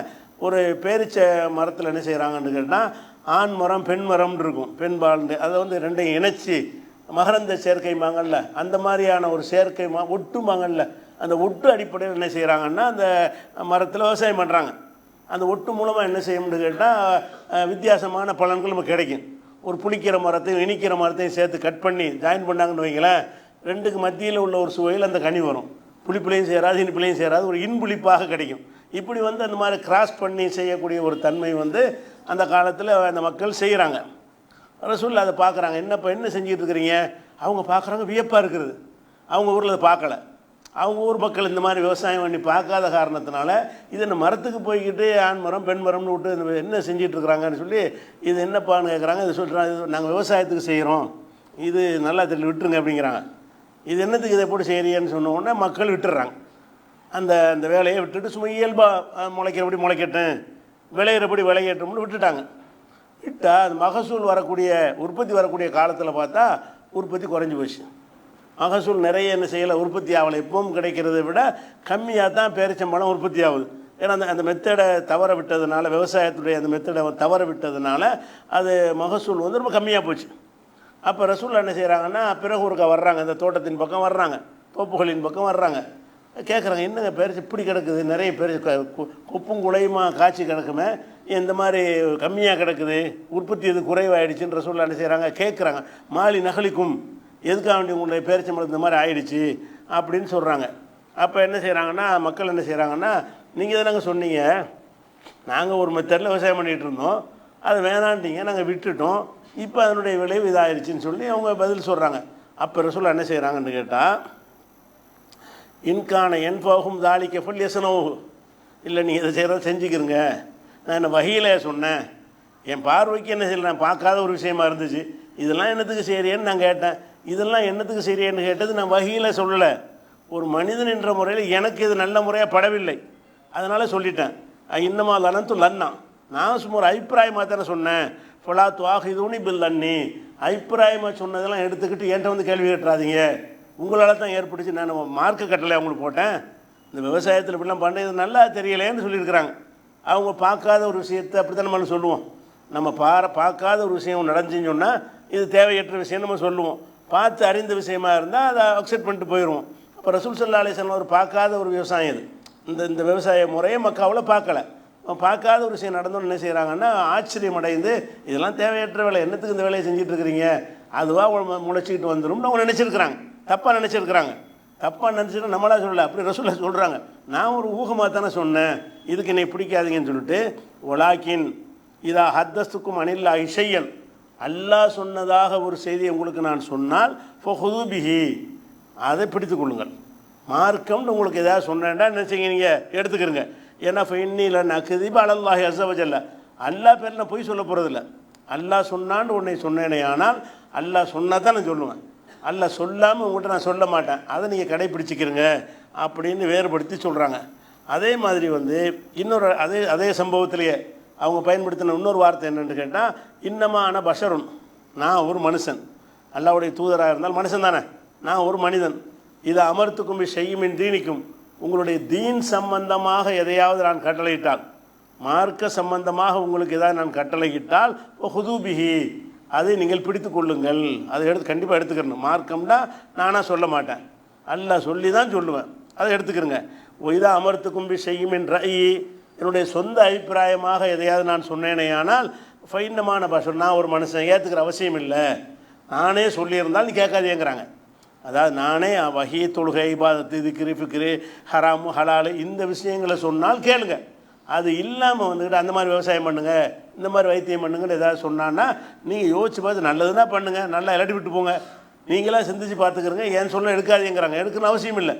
ஒரு பேரிச்சை மரத்தில் என்ன செய்கிறாங்கன்னு கேட்டால், ஆண் மரம் பெண் மரம்னு இருக்கும், பெண் பால்ண்டு அதை ரெண்டையும் இணைச்சி மகரந்த சேர்க்கை மாங்கல்ல, அந்த மாதிரியான ஒரு சேர்க்கை ஒட்டு மாங்கல்ல, அந்த ஒட்டு அடிப்படையில் என்ன செய்கிறாங்கன்னா அந்த மரத்தில் விவசாயம் பண்ணுறாங்க. அந்த ஒட்டு மூலமாக என்ன செய்யணும்னு கேட்டால் வித்தியாசமான பலன்கள் நமக்கு கிடைக்கும். ஒரு புளிக்கிற மரத்தையும் இனிக்கிற மரத்தையும் சேர்த்து கட் பண்ணி ஜாயின் பண்ணாங்கன்னு வைங்களேன், ரெண்டுக்கு மத்தியில் உள்ள ஒரு சுவையில் அந்த கனி வரும். புளிப்புலையும் சேராது, இனிப்புலையும் சேராது, ஒரு இன்புளிப்பாக கிடைக்கும். இப்படி அந்த மாதிரி கிராஸ் பண்ணி செய்யக்கூடிய ஒரு தன்மை அந்த காலத்தில் அந்த மக்கள் செய்கிறாங்க. ரசூல் அதை பார்க்குறாங்க. என்ன செஞ்சுட்டு இருக்கிறீங்க? அவங்க பார்க்குறாங்க, வியப்பாக இருக்கிறது. அவங்க ஊரில் அதை பார்க்கல. அவங்க ஊர் மக்கள் இந்த மாதிரி விவசாயம் பண்ணி பார்க்காத காரணத்தினால இது இந்த மரத்துக்கு போய்கிட்டு ஆண் மரம் பெண் மரம்னு விட்டு என்ன செஞ்சிட்ருக்குறாங்கன்னு சொல்லி இது என்னப்பான்னு கேட்குறாங்க. இது சொல்கிறாங்க, இது நாங்கள் விவசாயத்துக்கு செய்கிறோம், இது நல்லா தெரியல, விட்டுருங்க அப்படிங்கிறாங்க. இது என்னத்துக்கு இதை போட்டு செய்கிறீன்னு சொன்ன உடனே மக்கள் விட்டுடுறாங்க. அந்த வேலையை விட்டுட்டு சும்மா இயல்பாக முளைக்கிறபடி முளைக்கட்டும், விளையிறபடி விளையட்டும்னு விட்டுட்டாங்க. விட்டால் அது மகசூல் வரக்கூடிய உற்பத்தி வரக்கூடிய காலத்தில் பார்த்தா உற்பத்தி குறைஞ்சி போச்சு. மகசூல் நிறைய என்ன செய்யலை, உற்பத்தி ஆகலை. எப்பவும் கிடைக்கிறத விட கம்மியாக தான் பேரிச்சம்பழம் உற்பத்தி ஆகுது. ஏன்னா அந்த மெத்தடை தவற விட்டதுனால, விவசாயத்துடைய அந்த மெத்தடை தவற விட்டதுனால அது மகசூல் ரொம்ப கம்மியாக போச்சு. அப்போ ரசூல் என்ன செய்கிறாங்கன்னா, பிறகு ஒருக்கா வர்றாங்க, அந்த தோட்டத்தின் பக்கம் வர்றாங்க, தோப்புகளின் பக்கம் வர்றாங்க. கேட்குறாங்க, என்னங்க பேரிச்சு இப்படி கிடக்குது, நிறைய பேர் கொப்பும் குலையுமா காய்ச்சி கிடக்குமே, இந்த மாதிரி கம்மியாக கிடக்குது, உற்பத்தி இது குறைவாயிடுச்சுன்னு ரசூல் என்ன செய்கிறாங்க கேட்குறாங்க. மாலி நகலிக்கும், எதுக்காக வேண்டி உங்களுடைய பேரிச்சம்பழம் இந்த மாதிரி ஆயிடுச்சு அப்படின்னு சொல்கிறாங்க. அப்போ என்ன செய்கிறாங்கன்னா, மக்கள் என்ன செய்கிறாங்கன்னா, நீங்கள் தானங்க சொன்னீங்க, நாங்கள் ஒரு மெத்தடில் விவசாயம் பண்ணிகிட்டு இருந்தோம், அது வேணான்ட்டீங்க, நாங்கள் விட்டுட்டோம், இப்போ அதனுடைய விளைவு இதாகிடுச்சின்னு சொல்லி அவங்க பதில் சொல்கிறாங்க. அப்போ ரசூல் என்ன செய்கிறாங்கன்னு கேட்டால், இன்கான என்பாகும் தாலிக்க ஃபுல் எசனவு, இல்லை நீங்கள் இதை செய்கிறத செஞ்சுக்கிறங்க, நான் என்ன வகையில் சொன்னேன், என் பார்வைக்கு என்ன செய்யலை, நான் பார்க்காத ஒரு விஷயமா இருந்துச்சு, இதெல்லாம் என்னத்துக்கு செய்கிறேன்னு நான் கேட்டேன், இதெல்லாம் என்னத்துக்கு செய்கிறேன்னு கேட்டது நான் வகையில் சொல்லலை, ஒரு மனிதன் என்ற முறையில் எனக்கு இது நல்ல முறையாக படவில்லை, அதனால் சொல்லிட்டேன். இன்னமா லனத்து லன்னா, நான் சும்மா ஒரு அபிப்பிராயமாக தானே சொன்னேன், ஃபலா துவாஹிதுனி பில் லன்னி, அபிப்பிராயமாக சொன்னதெல்லாம் எடுத்துக்கிட்டு என்கிட்ட கேள்வி கேட்டுறாதீங்க, உங்களால் தான் ஏற்பட்டுச்சு, நான் மார்க்கு கட்டளை அவங்களுக்கு போட்டேன், இந்த விவசாயத்தில் இப்படிலாம் பண்ணுறது நல்லா தெரியலேன்னு சொல்லியிருக்கிறாங்க. அவங்க பார்க்காத ஒரு விஷயத்தை அப்படி தான் நம்ம சொல்லுவோம். நம்ம பார்க்காத ஒரு விஷயம் நடந்துச்சுன்னு சொன்னால் இது தேவையற்ற விஷயம் நம்ம சொல்லுவோம். பார்த்து அறிந்த விஷயமா இருந்தால் அதை அக்செப்ட் பண்ணிட்டு போயிடுவோம். அப்போ ரசூல் ஸல்லல்லாஹு அலைஹி வஸல்லம் ஒரு பார்க்காத ஒரு விவசாயம் இது. இந்த விவசாய முறையை மக்காவில் பார்க்கலை. பார்க்காத ஒரு விஷயம் நடந்தோன்னு என்ன செய்கிறாங்கன்னா, ஆச்சரியம் அடைந்து இதெல்லாம் தேவையற்ற வேலை, என்னத்துக்கு இந்த வேலையை செஞ்சுட்டு இருக்கிறீங்க, அதுவாக முளைச்சிக்கிட்டு வந்துடும் அவங்க நினச்சிருக்கிறாங்க. தப்பாக நினச்சிருக்கிறாங்க. தப்பாக நினச்சிட்டு நம்மளா சொல்லலை, அப்படி ரசூலுல்லாஹ் சொல்கிறாங்க, நான் ஒரு ஊகமாக தானே சொன்னேன், இதுக்கு என்னை பிடிக்காதீங்கன்னு சொல்லிட்டு, ஒலாக்கின் இதா ஹத்தஸ்துக்கும் அனில்லா இஷையன், அல்லாஹ் சொன்னதாக ஒரு செய்தியை உங்களுக்கு நான் சொன்னால் ஃபஹுது பிஹி, அதை பிடித்து கொள்ளுங்கள். மார்க்கம்னு உங்களுக்கு எதாவது சொன்னேன்டா என்ன செய்யுங்க, நீங்கள் எடுத்துக்கிறங்க. ஏன்னா ஃபைன்னில நக்திப அலல்லாஹி அஸ்ஸ வஜல்ல, அல்லாஹ் பேர் நான் பொய் சொல்ல போகிறதில்ல. அல்லாஹ் சொன்னான்னு உன்னை சொன்னேனே, ஆனால் அல்லாஹ் சொன்னால் தான் நான் சொல்லுவேன், அல்லாஹ் சொல்லாமல் உங்கள்கிட்ட நான் சொல்ல மாட்டேன், அதை நீங்கள் கடைப்பிடிச்சிக்கிறங்க அப்படின்னு வேறுபடுத்தி சொல்கிறாங்க. அதே மாதிரி இன்னொரு அதே சம்பவத்திலேயே அவங்க பயன்படுத்தின இன்னொரு வார்த்தை என்னென்னு கேட்டால், இன்னமான பஷருன், நான் ஒரு மனுஷன், அல்லாஹ்வுடைய தூதராக இருந்தால் மனுஷன் தானே, நான் ஒரு மனிதன், இதை அமர்த்துக்கும் செய்யுமின் தீனிக்கும், உங்களுடைய தீன் சம்பந்தமாக எதையாவது நான் கட்டளையிட்டால், மார்க்க சம்பந்தமாக உங்களுக்கு எதாவது நான் கட்டளையிட்டால் ஹுதூபிஹி, அதை நீங்கள் பிடித்து கொள்ளுங்கள், அதை கண்டிப்பாக எடுத்துக்கிறணும். மார்க்கம்னா நானாக சொல்ல மாட்டேன், அல்லாஹ் சொல்லி தான் சொல்லுவேன், அதை எடுத்துக்கிறங்க. இதாக அமர்த்துக்கும் செய்யுமின் ரயி, என்னுடைய சொந்த அபிப்பிராயமாக எதையாவது நான் சொன்னேனே ஆனால் ஃபைன்னமான பாஷை, நான் ஒரு மனுஷன், ஏற்றுக்கிற அவசியம் இல்லை, நானே சொல்லியிருந்தால் நீ கேட்காதேங்கிறாங்க. அதாவது நானே வஹி தொழுகை இபாதத்து திக்ரு ஃபிக்ரு ஹராமு ஹலாலு இந்த விஷயங்களை சொன்னால் கேளுங்க, அது இல்லாமல் வந்துக்கிட்டு அந்த மாதிரி விவசாயம் பண்ணுங்கள், இந்த மாதிரி வைத்தியம் பண்ணுங்கன்னு ஏதாவது சொன்னான்னா நீங்கள் யோசிச்சு பார்த்து நல்லதுன்னா பண்ணுங்கள், நல்லா இல்லாட்டி விட்டு போங்க. நீங்களாம் சிந்திச்சு பார்த்துக்கிறங்க, ஏன் சொல்ல எடுக்காதீங்கிறாங்க. எடுக்கணும்னு அவசியம் இல்லை.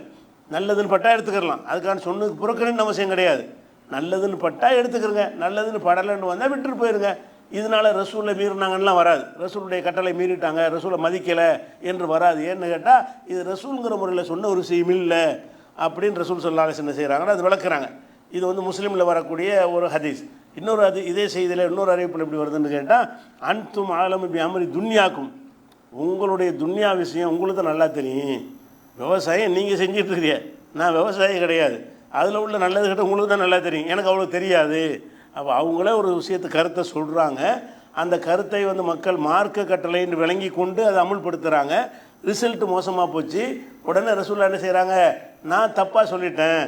நல்லதுன்னு பட்டா எடுத்துக்கிறலாம், அதுக்கான சொன்னதுக்கு புறக்கணுன்னு அவசியம் கிடையாது. நல்லதுன்னு பட்டா எடுத்துக்கிறங்க, நல்லதுன்னு படலைன்னு வந்தால் விட்டுட்டு போயிருங்க. இதனால் ரசூலை மீறினாங்கலாம் வராது. ரசூலுடைய கட்டளை மீறிட்டாங்க, ரசூலை மதிக்கலை என்று வராது. ஏன்னு கேட்டால் இது ரசூலுங்கிற முறையில் சொன்ன ஒரு விஷயம் இல்லை அப்படின்னு ரசூல் ஸல்லல்லாஹு அலைஹி வஸல்லம் என்ன செய்கிறாங்கன்னா அது விளக்குறாங்க. இது வந்து முஸ்லீமில் வரக்கூடிய ஒரு ஹதீஸ். இன்னொரு இதே செய்தியில் இன்னொரு அறிவிப்பில் எப்படி வருதுன்னு கேட்டால், அன்தும் ஆலமு பி அம்ரி துன்யாக்கும், உங்களுடைய துன்யா விஷயம் உங்களுக்கு தான் நல்லா தெரியும். விவசாயம் நீங்கள் செஞ்சிட்டு இருக்கிறீங்க, நான் விவசாயி கிடையாது. அதில் உள்ள நல்லது கிட்ட உங்களுக்கு தான் நல்லா தெரியும், எனக்கு அவ்வளோ தெரியாது. அப்போ அவங்களே ஒரு விஷயத்து கருத்தை சொல்கிறாங்க. அந்த கருத்தை வந்து மக்கள் மார்க்க கட்டளைன்னு விளங்கி கொண்டு அதை அமுல்படுத்துகிறாங்க. ரிசல்ட்டு மோசமாக போச்சு. உடனே ரசூலுல்லாஹ் என்ன செய்கிறாங்க, நான் தப்பாக சொல்லிட்டேன்,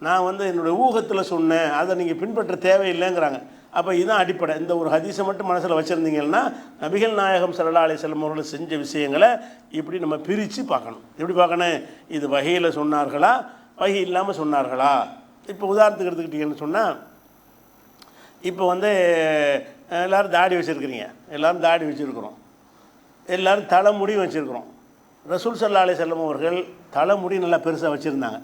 நான் வந்து என்னுடைய ஊகத்தில் சொன்னேன், அதை நீங்கள் பின்பற்ற தேவையில்லைங்கிறாங்க. அப்போ இதுதான் அடிப்படை. இந்த ஒரு ஹதீஸை மட்டும் மனசில் வச்சுருந்தீங்கன்னா நபிகள் நாயகம் ஸல்லல்லாஹு அலைஹி வஸல்லம் அவர்கள் செஞ்ச விஷயங்களை இப்படி நம்ம பிரித்து பார்க்கணும். எப்படி பார்க்கணும், இது வஹீயில் சொன்னார்களா, வஹீ இல்லாமல் சொன்னார்களா. இப்போ உதாரணத்துக்கு எடுத்துக்கிட்டீங்கன்னு சொன்னால், இப்போ வந்து எல்லோரும் தாடி வச்சுருக்கிறீங்க, எல்லோரும் தாடி வச்சுருக்குறோம், எல்லோரும் தலைமுடி வச்சுருக்குறோம். ரசூல் ஸல்லல்லாஹு அலைஹி வஸல்லம் அவர்கள் தலைமுடி நல்லா பெருசாக வச்சுருந்தாங்க,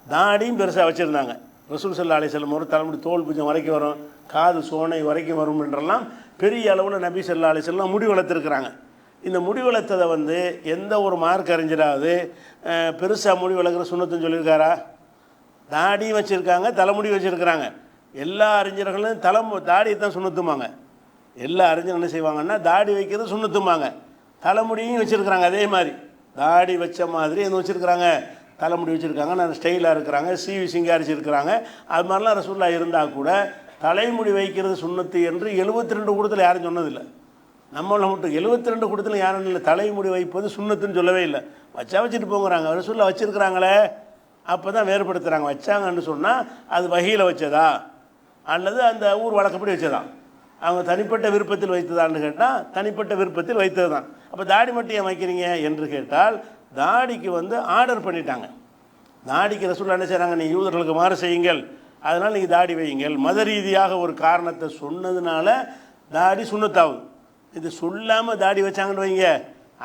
தாடியும் பெருசாக வச்சுருந்தாங்க. ரசூல் ஸல்லல்லாஹு அலைஹி வஸல்லம் அவர்கள் தலைமுடி தோல் பூஜ்ஜம் வரைக்கும் வரும், காது சோனை வரைக்கும் வரும் என்றெல்லாம் பெரிய அளவில் நபி ஸல்லல்லாஹு அலைஹி வஸல்லம் முடி வளர்த்துருக்குறாங்க. இந்த முடி வளர்த்ததை வந்து எந்த ஒரு மார்க் அறிஞராவது பெருசாக முடி வளர்க்குற சுன்னத்துன்னு சொல்லியிருக்காரா? தாடியும் வச்சுருக்காங்க, தலைமுடி வச்சுருக்கிறாங்க. எல்லா அறிஞர்களும் தாடியை தான் சுண்ணத்துமாங்க. எல்லா அறிஞர்கள் என்ன செய்வாங்கன்னா தாடி வைக்கிறது சுண்ணத்துமாங்க. தலைமுடியும் வச்சுருக்குறாங்க. அதே மாதிரி தாடி வச்ச மாதிரி என்ன வச்சுருக்குறாங்க, தலைமுடி வச்சுருக்காங்க, நான் ஸ்டைலாக இருக்கிறாங்க, சீவி சிங்காரிச்சிருக்கிறாங்க. அது மாதிரிலாம் ரசூலுல்லாஹ் இருந்தால் கூட தலைமுடி வைக்கிறது சுண்ணத்து என்று 72 கூட்டத்தில் யாரும் சொன்னதில்லை. நம்மளை மட்டும் 72 கூட்டத்தில் யாரும் இல்லை தலைமுடி வைப்பது சுண்ணத்துன்னு சொல்லவே இல்லை. வச்சா வச்சுட்டு போங்கிறாங்க. ரசூலுல்லாஹ் வச்சுருக்குறாங்களே, அப்போ தான் வேறுபடுத்துகிறாங்க. வச்சாங்கன்னு சொன்னால் அது வஹீல வச்சதா அல்லது அந்த ஊர் வழக்கப்படி வச்சதா, அவங்க தனிப்பட்ட விருப்பத்தில் வைத்ததான்னு கேட்டால் தனிப்பட்ட விருப்பத்தில் வைத்தது தான். அப்போ தாடி மட்டும் ஏன் வைக்கிறீங்க என்று கேட்டால், தாடிக்கு வந்து ஆர்டர் பண்ணிட்டாங்க. தாடிக்கு ரசூலுல்லாஹ் என்ன செய்கிறாங்க, நீங்கள் யூதர்களுக்கு மாறு செய்யுங்கள், அதனால் நீங்கள் தாடி வையுங்கள். மத ரீதியாக ஒரு காரணத்தை சொன்னதுனால தாடி சுண்ணத்தாகுது. இது சொல்லாமல் தாடி வச்சாங்கன்னு வைங்க,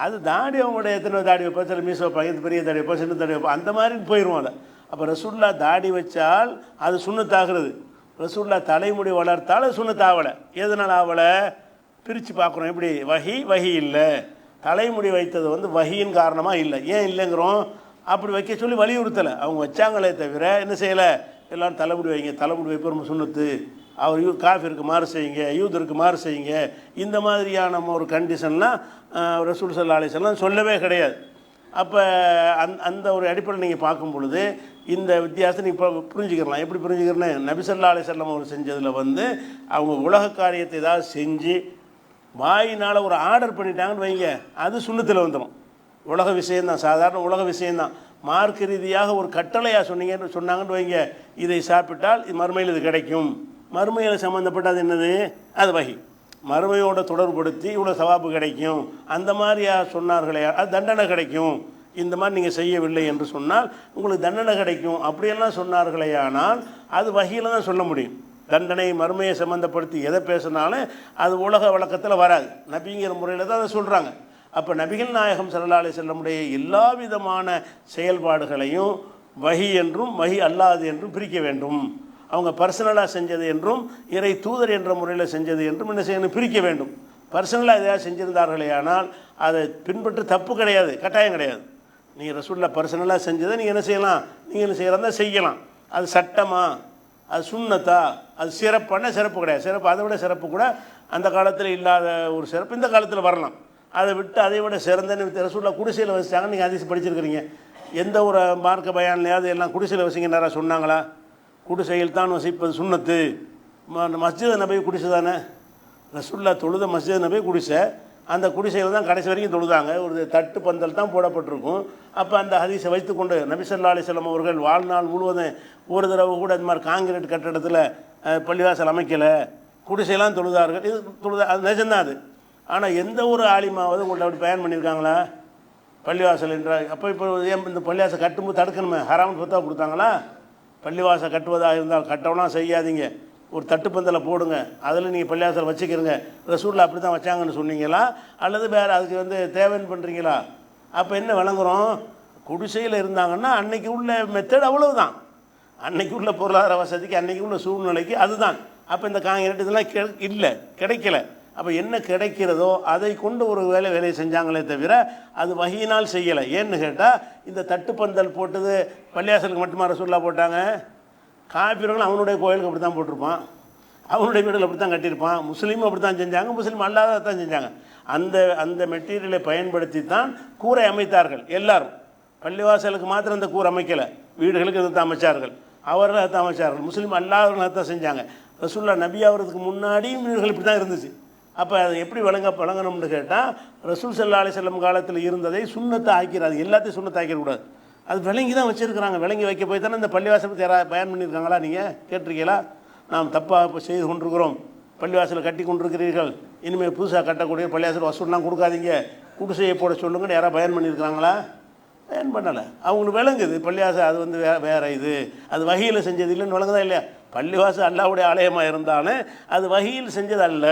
அது தாடி அவங்களுடைய எத்தனை தாடி வைப்பா, சில மீச வைப்பாங்க, இது பெரிய தாடி வைப்பா, சின்ன தாடி வைப்பா, அந்த மாதிரி போயிடுவோம். அதை அப்போ ரசூலுல்லாஹ் தாடி வச்சால் அது சுண்ணத்தாகிறது. ரசூலுல்லாஹ் தலைமுடி வளர்த்தால் அது சுண்ணத்தாகலை. எதனால் ஆகலை பிரித்து பார்க்குறோம். எப்படி வஹி இல்லை, தலைமுடி வைத்தது வந்து வஹியின் காரணமாக இல்லை. ஏன் இல்லைங்கிறோம், அப்படி வைக்க சொல்லி வலியுறுத்தலை, அவங்க வச்சாங்களே தவிர என்ன செய்யலை, எல்லோரும் தலைமுடி வைங்க, தலைமுடி வைப்பது சுண்ணத்து, அவர் காஃபிருக்கு மாறு செய்யுங்க, யூதருக்கு மாறு செய்யுங்க, இந்த மாதிரியான ஒரு கண்டிஷன்லாம் ரசூல் ஸல்லல்லாஹு அலைஹி வஸல்லம் சொல்லவே கிடையாது. அப்போ அந்த ஒரு அடிப்படையில் நீங்கள் பார்க்கும் பொழுது இந்த வித்தியாசத்தை நீங்கள் புரிஞ்சுக்கலாம். எப்படி புரிஞ்சுக்கிறேன்னு, நபி ஸல்லல்லாஹு அலைஹி வஸல்லம் அவர் செஞ்சதில் வந்து அவங்க உலக காரியத்தை ஏதாவது செஞ்சு வாயினால் ஒரு ஆர்டர் பண்ணிட்டாங்கன்னு வைங்க, அது சுண்ணத்தில் வந்துடும். உலக விஷயந்தான், சாதாரண உலக விஷயந்தான். மார்க்க ரீதியாக ஒரு கட்டளையாக சொன்னாங்கன்னு வைங்க, இதை சாப்பிட்டால் மறுமையில் இது கிடைக்கும், மறுமையில் சம்மந்தப்பட்டது என்னது, அது வஹி, மறுமையோடு தொடர்புபடுத்தி இவ்வளோ சவாபு கிடைக்கும், அந்த மாதிரியா சொன்னார்களே, அது தண்டனை கிடைக்கும், இந்த மாதிரி நீங்கள் செய்யவில்லை என்று சொன்னால் உங்களுக்கு தண்டனை கிடைக்கும் அப்படியெல்லாம் சொன்னார்களே, ஆனால் அது வஹியில் தான் சொல்ல முடியும். தண்டனை மறுமையை சம்மந்தப்படுத்தி எதை பேசினாலும் அது உலக வழக்கத்தில் வராது, நபிங்கிற முறையில் தான் அதை சொல்கிறாங்க. அப்போ நபிகள் நாயகம் ஸல்லல்லாஹு அலைஹி வஸல்லமுடைய எல்லா விதமான செயல்பாடுகளையும் வஹி என்றும் வஹி அல்லாது என்றும் பிரிக்க வேண்டும். அவங்க பர்சனலாக செஞ்சது என்றும் இறை தூதர் என்ற முறையில் செஞ்சது என்றும் என்ன செய்யணும், பிரிக்க வேண்டும். பர்சனலாக எதாவது செஞ்சிருந்தார்களே ஆனால் அதை பின்பற்ற தப்பு கிடையாது, கட்டாயம் கிடையாது. நீங்கள் ரசூலுல்லாஹ் பர்சனலாக செஞ்சதை நீங்கள் என்ன செய்யலாம், நீங்கள் என்ன செய்கிறதா செய்யலாம். அது சட்டமா, அது சுன்னத்தா, அது சிறப்பான சிறப்பு கிடையாது. சிறப்பு அதை விட சிறப்பு கூட அந்த காலத்தில் இல்லாத ஒரு சிறப்பு இந்த காலத்தில் வரலாம். அதை விட்டு அதை விட சிறந்தன்னு ரசூலுல்லாஹ் குடிசையில் வசித்தாங்க. நீங்கள் ஹதீஸ் படிச்சிருக்கிறீங்க. எந்த ஒரு மார்க்க பயான்லையாவது எல்லாம் குடிசையில் வசிங்கன்னாரா சொன்னாங்களா? குடிசையில் தான் வசிப்பது சுன்னத்து. மஸ்ஜித் நபி குடிசை தானே, ரசூலுல்லாஹ் தொழுத மஸ்ஜித் நபி குடிசை, அந்த குடிசையில் தான் கடைசி வரைக்கும் தொழுதாங்க. ஒரு தட்டு பந்தல் தான் போடப்பட்டிருக்கும். அப்போ அந்த ஹதீஸை வைத்துக்கொண்டு நபி ஸல்லல்லாஹு அலைஹி வஸல்லம் அவர்கள் வாழ்நாள் முழுவதும் ஒரு தடவை கூட இந்த மாதிரி காங்கிரீட் கட்டடத்தில் பள்ளிவாசல் அமைக்கலை, குடிசையெல்லாம் தொழுதார்கள். இது அது நிஜம்தான் அது. ஆனால் எந்த ஒரு ஆலிமாவது உங்கள்கிட்ட அப்படி பயன் பண்ணியிருக்காங்களா பள்ளிவாசல் என்றால்? அப்போ இப்போ இந்த பள்ளிவாசல் கட்டும்போது தடுக்கணுமே, ஹராம்னு சொத்தாக கொடுத்தாங்களா? பள்ளிவாசல் கட்டுவதாக இருந்தால் கட்டவெல்லாம் செய்யாதீங்க, ஒரு தட்டுப்பந்தலை போடுங்க, அதில் நீங்கள் பள்ளிவாசல் வச்சுக்கிறங்க, ரசூலில் அப்படி தான் வச்சாங்கன்னு சொன்னீங்களா அல்லது வேறு அதுக்கு தேவைன்னு பண்ணுறீங்களா? அப்போ என்ன விளங்குறோம்? குடிசையில் இருந்தாங்கன்னா அன்னைக்கு உள்ள மெத்தட் அவ்வளவுதான், அன்னைக்கு உள்ள பொருளாதார வசதிக்கு அன்னைக்கு உள்ள சூழ்நிலைக்கு அதுதான். அப்போ இந்த காங்கிரீட் இதெல்லாம் இல்லை, கிடைக்கல. அப்போ என்ன கிடைக்கிறதோ அதை கொண்டு ஒரு வேலையை செஞ்சாங்களே தவிர அது வகையினால் செய்யலை. ஏன்னு கேட்டால் இந்த தட்டுப்பந்தல் போட்டது பள்ளியாசலுக்கு மட்டுமா ரசூலுல்லாஹ் போட்டாங்க? காபிர்களும் அவனுடைய கோயிலுக்கு அப்படி தான் போட்டிருப்பான், அவனுடைய வீடுகள் அப்படி தான் கட்டியிருப்பான், முஸ்லீமும் அப்படி தான் செஞ்சாங்க, முஸ்லீம் அல்லாத தான் செஞ்சாங்க. அந்த அந்த மெட்டீரியலை பயன்படுத்தி தான் கூரை அமைத்தார்கள் எல்லாரும். பள்ளிவாசலுக்கு மாத்திரம் அந்த கூரை அமைக்கலை, வீடுகளுக்கு அதை தான் அமைச்சார்கள், அவர்கள் அதை தான் அமைச்சார்கள். முஸ்லீம் அல்லாதவர்கள் அதை தான் செஞ்சாங்க. ரசூலுல்லாஹ் நபி ஆகிறதுக்கு முன்னாடியும் வீடுகள் இப்படி தான் இருந்துச்சு. அப்போ அதை எப்படி வழங்கணும்னு கேட்டால் ரசூல் ஸல்லல்லாஹு அலைஹி வஸல்லம் காலத்தில் இருந்ததை சுன்னத்தை ஆக்கிறாது, எல்லாத்தையும் சுன்னத்தை ஆக்கிடக்கூடாது. அது விளங்கி தான் வச்சுருக்கிறாங்க. விளங்கி வைக்க போய் தானே இந்த பள்ளிவாசலுக்கு யாராவது பயன் பண்ணியிருக்காங்களா? நீங்கள் கேட்டிருக்கீங்களா? நாம் தப்பாக இப்போ செய்து கொண்டிருக்கிறோம், பள்ளிவாசலை கட்டி கொண்டிருக்கிறீர்கள், இனிமேல் புதுசாக கட்டக்கூடிய பள்ளிவாசல் வசூல்லாம் கொடுக்காதீங்க, குடிசையை போட சொல்லுங்கன்னு யாராவது பயன் பண்ணியிருக்காங்களா? பயன் பண்ணலை. அவங்களுக்கு விளங்குது பள்ளிவாசல் அது வேறு இது, அது வகையில் செஞ்சது இல்லைன்னு விளங்குதா இல்லையா? பள்ளிவாசல் அல்லாஹ்வுடைய ஆலயமாக இருந்தாலும் அது வகையில் செஞ்சது அல்ல.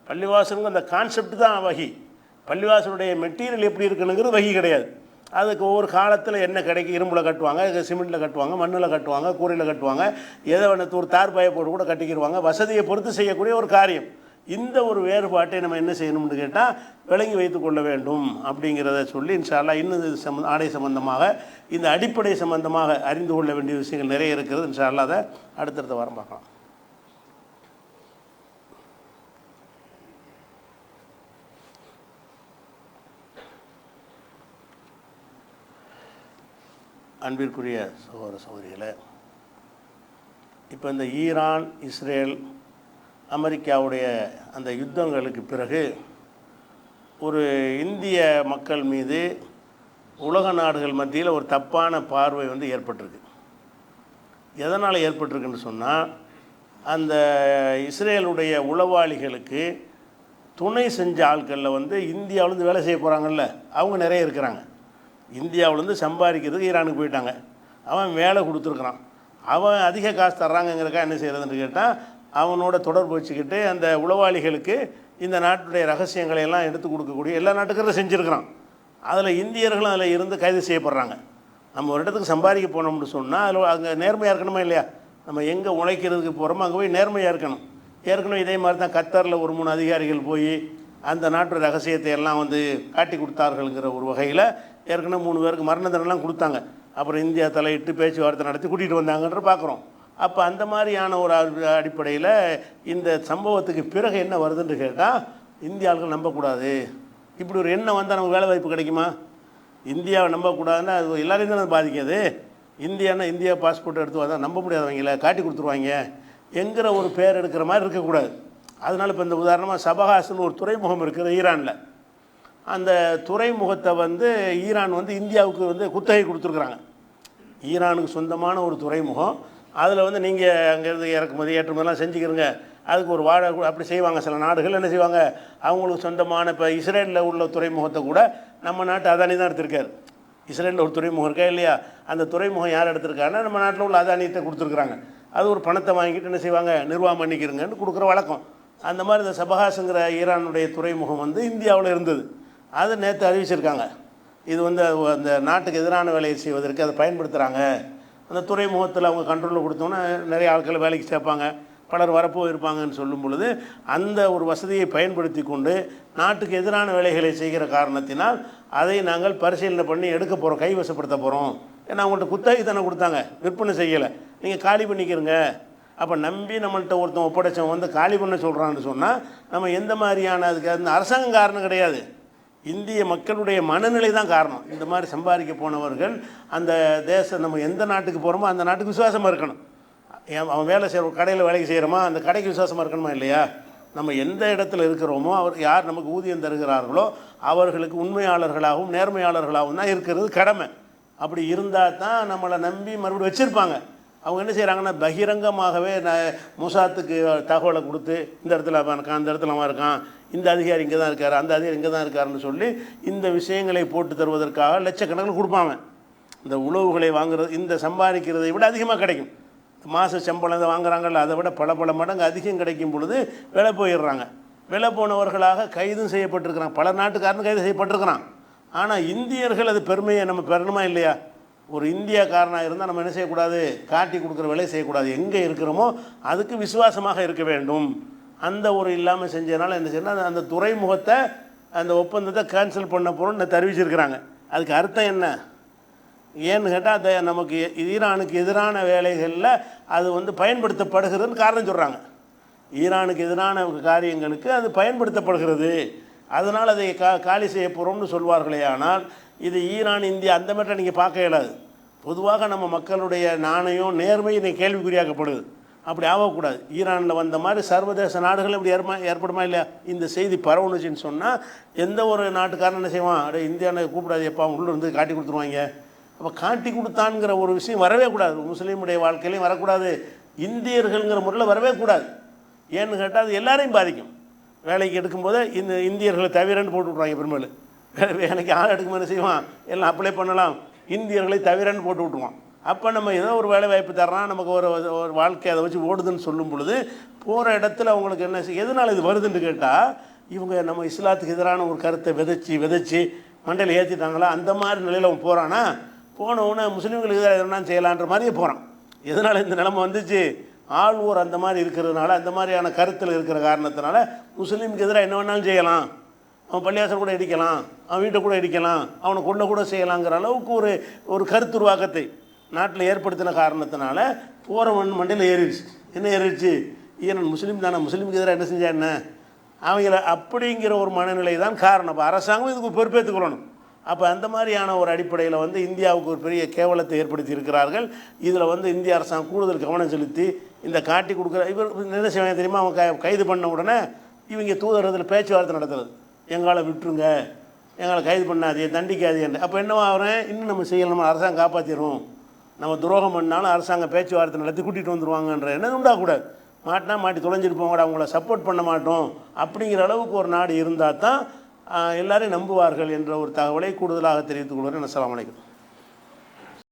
பள்ளிவாசலுங்க அந்த கான்செப்ட் தான் வகி. பள்ளிவாசலுடைய மெட்டீரியல் எப்படி இருக்குனுங்கிறது வகி கிடையாது. அதுக்கு ஒவ்வொரு காலத்தில் என்ன கிடைக்கும், இரும்பில் கட்டுவாங்க, சிமெண்ட்டில் கட்டுவாங்க, மண்ணில் கட்டுவாங்க, கூரையில் கட்டுவாங்க, எதை வேணா ஒரு தார்பாயை போட்டு கூட கட்டிக்கிடுவாங்க. வசதியை பொறுத்து செய்யக்கூடிய ஒரு காரியம். இந்த ஒரு வேறுபாட்டை நம்ம என்ன செய்யணும்னு கேட்டால் விளங்கி வைத்து கொள்ள வேண்டும் அப்படிங்கிறத சொல்லி இன்ஷா அல்லாஹ் இன்னும் ஆடை சம்பந்தமாக இந்த அடிப்படை சம்பந்தமாக அறிந்து கொள்ள வேண்டிய விஷயங்கள் நிறைய இருக்கிறது. இன்ஷா அல்லாஹ் அதை அடுத்தடுத்த வாரம் பார்க்கலாம். அன்பிற்குரிய சகோதர சகோதரிகளே, இப்போ இந்த ஈரான், இஸ்ரேல், அமெரிக்காவுடைய அந்த யுத்தங்களுக்கு பிறகு ஒரு இந்திய மக்கள் மீது உலக நாடுகள் மத்தியில் ஒரு தப்பான பார்வை ஏற்பட்டிருக்கு. எதனால் ஏற்பட்டிருக்குன்னு சொன்னால், அந்த இஸ்ரேலுடைய உளவாளிகளுக்கு துணை செஞ்ச ஆட்களில் இந்தியாவிலேருந்து வேலை செய்ய போகிறாங்கல்ல, அவங்க நிறைய இருக்கிறாங்க. இந்தியாவிலேருந்து சம்பாதிக்கிறதுக்கு ஈரானுக்கு போயிட்டாங்க. அவன் வேலை கொடுத்துருக்குறான், அவன் அதிக காசு தர்றாங்கங்கிறக்கா என்ன செய்கிறதுன்னு கேட்டால் அவனோட தொடர்பு வச்சுக்கிட்டு அந்த உளவாளிகளுக்கு இந்த நாட்டுடைய ரகசியங்களை எல்லாம் எடுத்து கொடுக்கக்கூடிய எல்லா நாட்டுக்கிறத செஞ்சுருக்கிறான். அதில் இந்தியர்களும் அதில் இருந்து கைது செய்யப்படுறாங்க. நம்ம ஒரு இடத்துக்கு சம்பாதிக்க போனோம்னு சொன்னால் அதில் அங்கே நேர்மையாக இருக்கணுமா இல்லையா? நம்ம எங்கே உழைக்கிறதுக்கு போகிறோமோ அங்கே போய் நேர்மையாக இருக்கணும். ஏற்கனவே இதே மாதிரி தான் கத்தாரில் ஒரு 3 அதிகாரிகள் போய் அந்த நாட்டு ரகசியத்தை எல்லாம் காட்டி கொடுத்தார்கள்ங்கிற ஒரு வகையில் ஏற்கனவே 3 பேருக்கு மரண தண்டனைலாம் கொடுத்தாங்க. அப்புறம் இந்தியா தலையிட்டு பேச்சுவார்த்தை நடத்தி கூட்டிகிட்டு வந்தாங்கன்ற பார்க்குறோம். அப்போ அந்த மாதிரியான ஒரு அடிப்படையில் இந்த சம்பவத்துக்கு பிறகு என்ன வருதுன்னு கேட்டால் இந்தியாவுக்கு நம்பக்கூடாது. இப்படி ஒரு எண்ணம் வந்தால் நமக்கு வேலை வாய்ப்பு கிடைக்குமா? இந்தியாவை நம்பக்கூடாதுன்னா அது எல்லாரையும் தானே பாதிக்காது. இந்தியானா இந்தியா பாஸ்போர்ட் எடுத்து வந்தால் நம்ப முடியாதவங்கள காட்டி கொடுத்துருவாங்க என்கிற ஒரு பேர் எடுக்கிற மாதிரி இருக்கக்கூடாது. அதனால் இப்போ இந்த உதாரணமாக சபஹாஸ்னு ஒரு துறைமுகம் இருக்குது ஈரானில். அந்த துறைமுகத்தை ஈரான் இந்தியாவுக்கு குத்தகை கொடுத்துருக்குறாங்க. ஈரானுக்கு சொந்தமான ஒரு துறைமுகம். அதில் நீங்கள் அங்கேருந்து இறக்குமதி ஏற்றுமதிலாம் செஞ்சுக்கிறங்க, அதுக்கு ஒரு வாடகை அப்படி செய்வாங்க. சில நாடுகள் என்ன செய்வாங்க, அவங்களுக்கு சொந்தமான இப்போ இஸ்ரேலில் உள்ள துறைமுகத்தை கூட நம்ம நாட்டு அதானி தான் எடுத்திருக்காரு. இஸ்ரேலில் ஒரு துறைமுகம் இருக்கா இல்லையா, அந்த துறைமுகம் யார் எடுத்திருக்காங்கன்னா நம்ம நாட்டில் உள்ள அதானியத்தை கொடுத்துருக்குறாங்க. அது ஒரு பணத்தை வாங்கிட்டு என்ன செய்வாங்க, நிர்வாகம் பண்ணிக்கிறங்கன்னு கொடுக்குற வழக்கம். அந்த மாதிரி இந்த சபஹாஸுங்கிற ஈரானுடைய துறைமுகம் இந்தியாவில் இருந்தது. அதை நேற்று அறிவிச்சிருக்காங்க. இது அந்த நாட்டுக்கு எதிரான வேலையை செய்வதற்கு அதை பயன்படுத்துகிறாங்க. அந்த துறைமுகத்தில் அவங்க கண்ட்ரோலில் கொடுத்தோன்னா நிறைய ஆட்களை வேலைக்கு சேர்ப்பாங்க, பலர் வரப்போ இருப்பாங்கன்னு சொல்லும் பொழுது அந்த ஒரு வசதியை பயன்படுத்தி கொண்டு நாட்டுக்கு எதிரான வேலைகளை செய்கிற காரணத்தினால் அதை நாங்கள் பரிசீலனை பண்ணி எடுக்க போகிறோம், கைவசப்படுத்த போகிறோம். ஏன்னா அவங்கள்ட்ட குத்தகை தானே கொடுத்தாங்க, விற்பனை செய்யலை, நீங்கள் காலி பண்ணிக்கிறங்க. அப்போ நம்பி நம்மள்கிட்ட ஒருத்தன் ஒப்படைச்சவன் காலி பண்ண சொல்கிறான்னு சொன்னால் நம்ம எந்த மாதிரியான அதுக்கு அந்த அரசாங்கம் காரணம் கிடையாது, இந்திய மக்களுடைய மனநிலை தான் காரணம். இந்த மாதிரி சம்பாதிக்க போனவர்கள் அந்த நம்ம எந்த நாட்டுக்கு போகிறோமோ அந்த நாட்டுக்கு விசுவாசமாக இருக்கணும். அவன் வேலை செய்கிற கடையில் வேலைக்கு செய்கிறோமா அந்த கடைக்கு விசுவாசமாக இருக்கணுமா இல்லையா? நம்ம எந்த இடத்துல இருக்கிறோமோ அவர் யார் நமக்கு ஊதியம் தருகிறார்களோ அவர்களுக்கு உண்மையாளர்களாகவும் நேர்மையாளர்களாகவும் தான் இருக்கிறது கடமை. அப்படி இருந்தால் தான் நம்மளை நம்பி மறுபடியும் வச்சுருப்பாங்க. அவங்க என்ன செய்கிறாங்கன்னா பகிரங்கமாகவே மொசாத்துக்கு தகவலை கொடுத்து இந்த இடத்துல அவன் இருக்கான், அந்த இடத்துல அவன் இருக்கான், இந்த அதிகாரி இங்கே தான் இருக்கார், அந்த அதிகாரி இங்கே தான் இருக்காருன்னு சொல்லி இந்த விஷயங்களை போட்டு தருவதற்காக லட்சக்கணக்கில் கொடுப்பாங்க. இந்த உணவுகளை வாங்குறது இந்த சம்பாதிக்கிறதை விட அதிகமாக கிடைக்கும். மாத சம்பளம் இதை வாங்குறாங்கல்ல, அதை விட பல பல மடங்கு அதிகம் கிடைக்கும் பொழுது விலை போயிடுறாங்க. விலை போனவர்களாக கைதும் செய்யப்பட்டிருக்கிறான், பல நாட்டுக்காரனும் கைது செய்யப்பட்டிருக்கிறான். ஆனால் இந்தியர்கள் அது பெருமையை நம்ம பெறணுமா இல்லையா? ஒரு இந்தியாக்காரனாக இருந்தால் நம்ம என்ன செய்யக்கூடாது? காட்டி கொடுக்குற வேலையை செய்யக்கூடாது. எங்கே இருக்கிறோமோ அதுக்கு விசுவாசமாக இருக்க வேண்டும். அந்த ஒரு இல்லாமல் செஞ்சதுனால என்ன செய்யணும், அந்த துறைமுகத்தை அந்த ஒப்பந்தத்தை கேன்சல் பண்ண போகிறோன்னு தெரிவிச்சிருக்கிறாங்க. அதுக்கு அர்த்தம் என்ன ஏன்னு கேட்டால், அதை நமக்கு ஈரானுக்கு எதிரான வேலைகளில் அது பயன்படுத்தப்படுகிறதுன்னு காரணம் சொல்கிறாங்க. ஈரானுக்கு எதிரான காரியங்களுக்கு அது பயன்படுத்தப்படுகிறது, அதனால் அதை காலி செய்ய போகிறோம்னு சொல்வார்களே. ஆனால் இது ஈரான் இந்தியா அந்த மாதிரி நீங்கள் பார்க்க இயலாது. பொதுவாக நம்ம மக்களுடைய நாணயம் நேர்மை இன்னைக்கு கேள்விக்குறியாக்கப்படுது. அப்படி ஆகக்கூடாது. ஈரானில் வந்த மாதிரி சர்வதேச நாடுகள் இப்படி ஏற்படுமா இல்லையா? இந்த செய்தி பரவணுச்சின்னு சொன்னால் எந்த ஒரு நாட்டுக்காரன் என்ன செய்வான், அப்படியே இந்தியாவில் கூப்பிடாது, எப்போ உள்ளே இருந்து காட்டி கொடுத்துருவாங்க. அப்போ காட்டி கொடுத்தான்ங்கிற ஒரு விஷயம் வரவே கூடாது. முஸ்லீமுடைய வாழ்க்கையிலையும் வரக்கூடாது, இந்தியர்கள்ங்கிற முறையில் வரவே கூடாது. ஏன்னு கேட்டால் அது எல்லாரையும் பாதிக்கும். வேலைக்கு எடுக்கும்போது இந்த இந்தியர்களை தவிரன்னு போட்டு விட்ருவாங்க. பெரும்பாலும் வேலைக்கு ஆள் எடுக்கும்போது என்ன செய்வான், எல்லாம் அப்ளை பண்ணலாம், இந்தியர்களை தவிரன்னு போட்டு விட்ருவான். அப்போ நம்ம ஏதோ ஒரு வேலை வாய்ப்பு தர்றான், நமக்கு ஒரு வாழ்க்கை அதை வச்சு ஓடுதுன்னு சொல்லும் பொழுது போகிற இடத்துல அவங்களுக்கு என்ன எதனால் இது வருதுன்னு கேட்டால், இவங்க நம்ம இஸ்லாத்துக்கு எதிரான ஒரு கருத்தை விதைச்சி மண்டையில் ஏற்றிட்டாங்களா, அந்த மாதிரி நிலையில் அவன் போகிறானா, போனவுடனே முஸ்லீம்களுக்கு எதிராக எதுனா செய்யலான்ற மாதிரியே போகிறான். எதனால் இந்த நிலைமை வந்துச்சு, ஆள்வோர் அந்த மாதிரி இருக்கிறதுனால, அந்த மாதிரியான கருத்தில் இருக்கிற காரணத்தினால முஸ்லீமுக்கு எதிராக என்ன வேணாலும் செய்யலாம். அவன் பள்ளியாசல் கூட இடிக்கலாம், அவன் வீட்டை கூட இடிக்கலாம், அவனை கொண்டு கூட செய்யலாங்கிற அளவுக்கு ஒரு கருத்துருவாக்கத்தை நாட்டில் ஏற்படுத்தின காரணத்தினால போகிறவன் மண்டையில் ஏறிடுச்சு. என்ன ஏறிடுச்சு, ஈரான் முஸ்லீம் தானே, முஸ்லீமுக்கு எதிராக என்ன செஞ்சா என்ன, அவங்கள அப்படிங்கிற ஒரு மனநிலை தான் காரணம். அப்போ அரசாங்கம் இதுக்கு பொறுப்பேற்றுக்கொள்ளணும். அப்போ அந்த மாதிரியான ஒரு அடிப்படையில் இந்தியாவுக்கு ஒரு பெரிய கேவலத்தை ஏற்படுத்தி இருக்கிறார்கள். இதில் இந்திய அரசாங்கம் கூடுதல் கவனம் செலுத்தி இந்த காட்டி கொடுக்குற இவர் என்ன செய்வாங்க தெரியுமா, அவங்க கைது பண்ண உடனே இவங்க தூதரத்தில் பேச்சுவார்த்தை நடத்துறது, எங்களை விட்டுருங்க, எங்களை கைது பண்ணாதே, தண்டிக்காதே. அப்போ என்னவா ஆகிறேன், இன்னும் நம்ம செய்யலாம், நம்ம அரசாங்கம் காப்பாற்றிடும், நம்ம துரோகம் பண்ணாலும் அரசாங்கம் பேச்சுவார்த்தை நடத்தி கூட்டிகிட்டு வந்துடுவாங்கன்ற எண்ணம் உண்டாகக்கூடாது. மாட்டினா மாட்டி தொலைஞ்சிருப்போம் கூட, அவங்கள சப்போர்ட் பண்ண மாட்டோம் அப்படிங்கிற அளவுக்கு ஒரு நாடு இருந்தால் தான் எல்லாரையும் நம்புவார்கள் என்ற ஒரு தகவலை கூடுதலாக தெரிவித்துக் கொள்கிறேன். அஸ்ஸலாமு அலைக்கும்.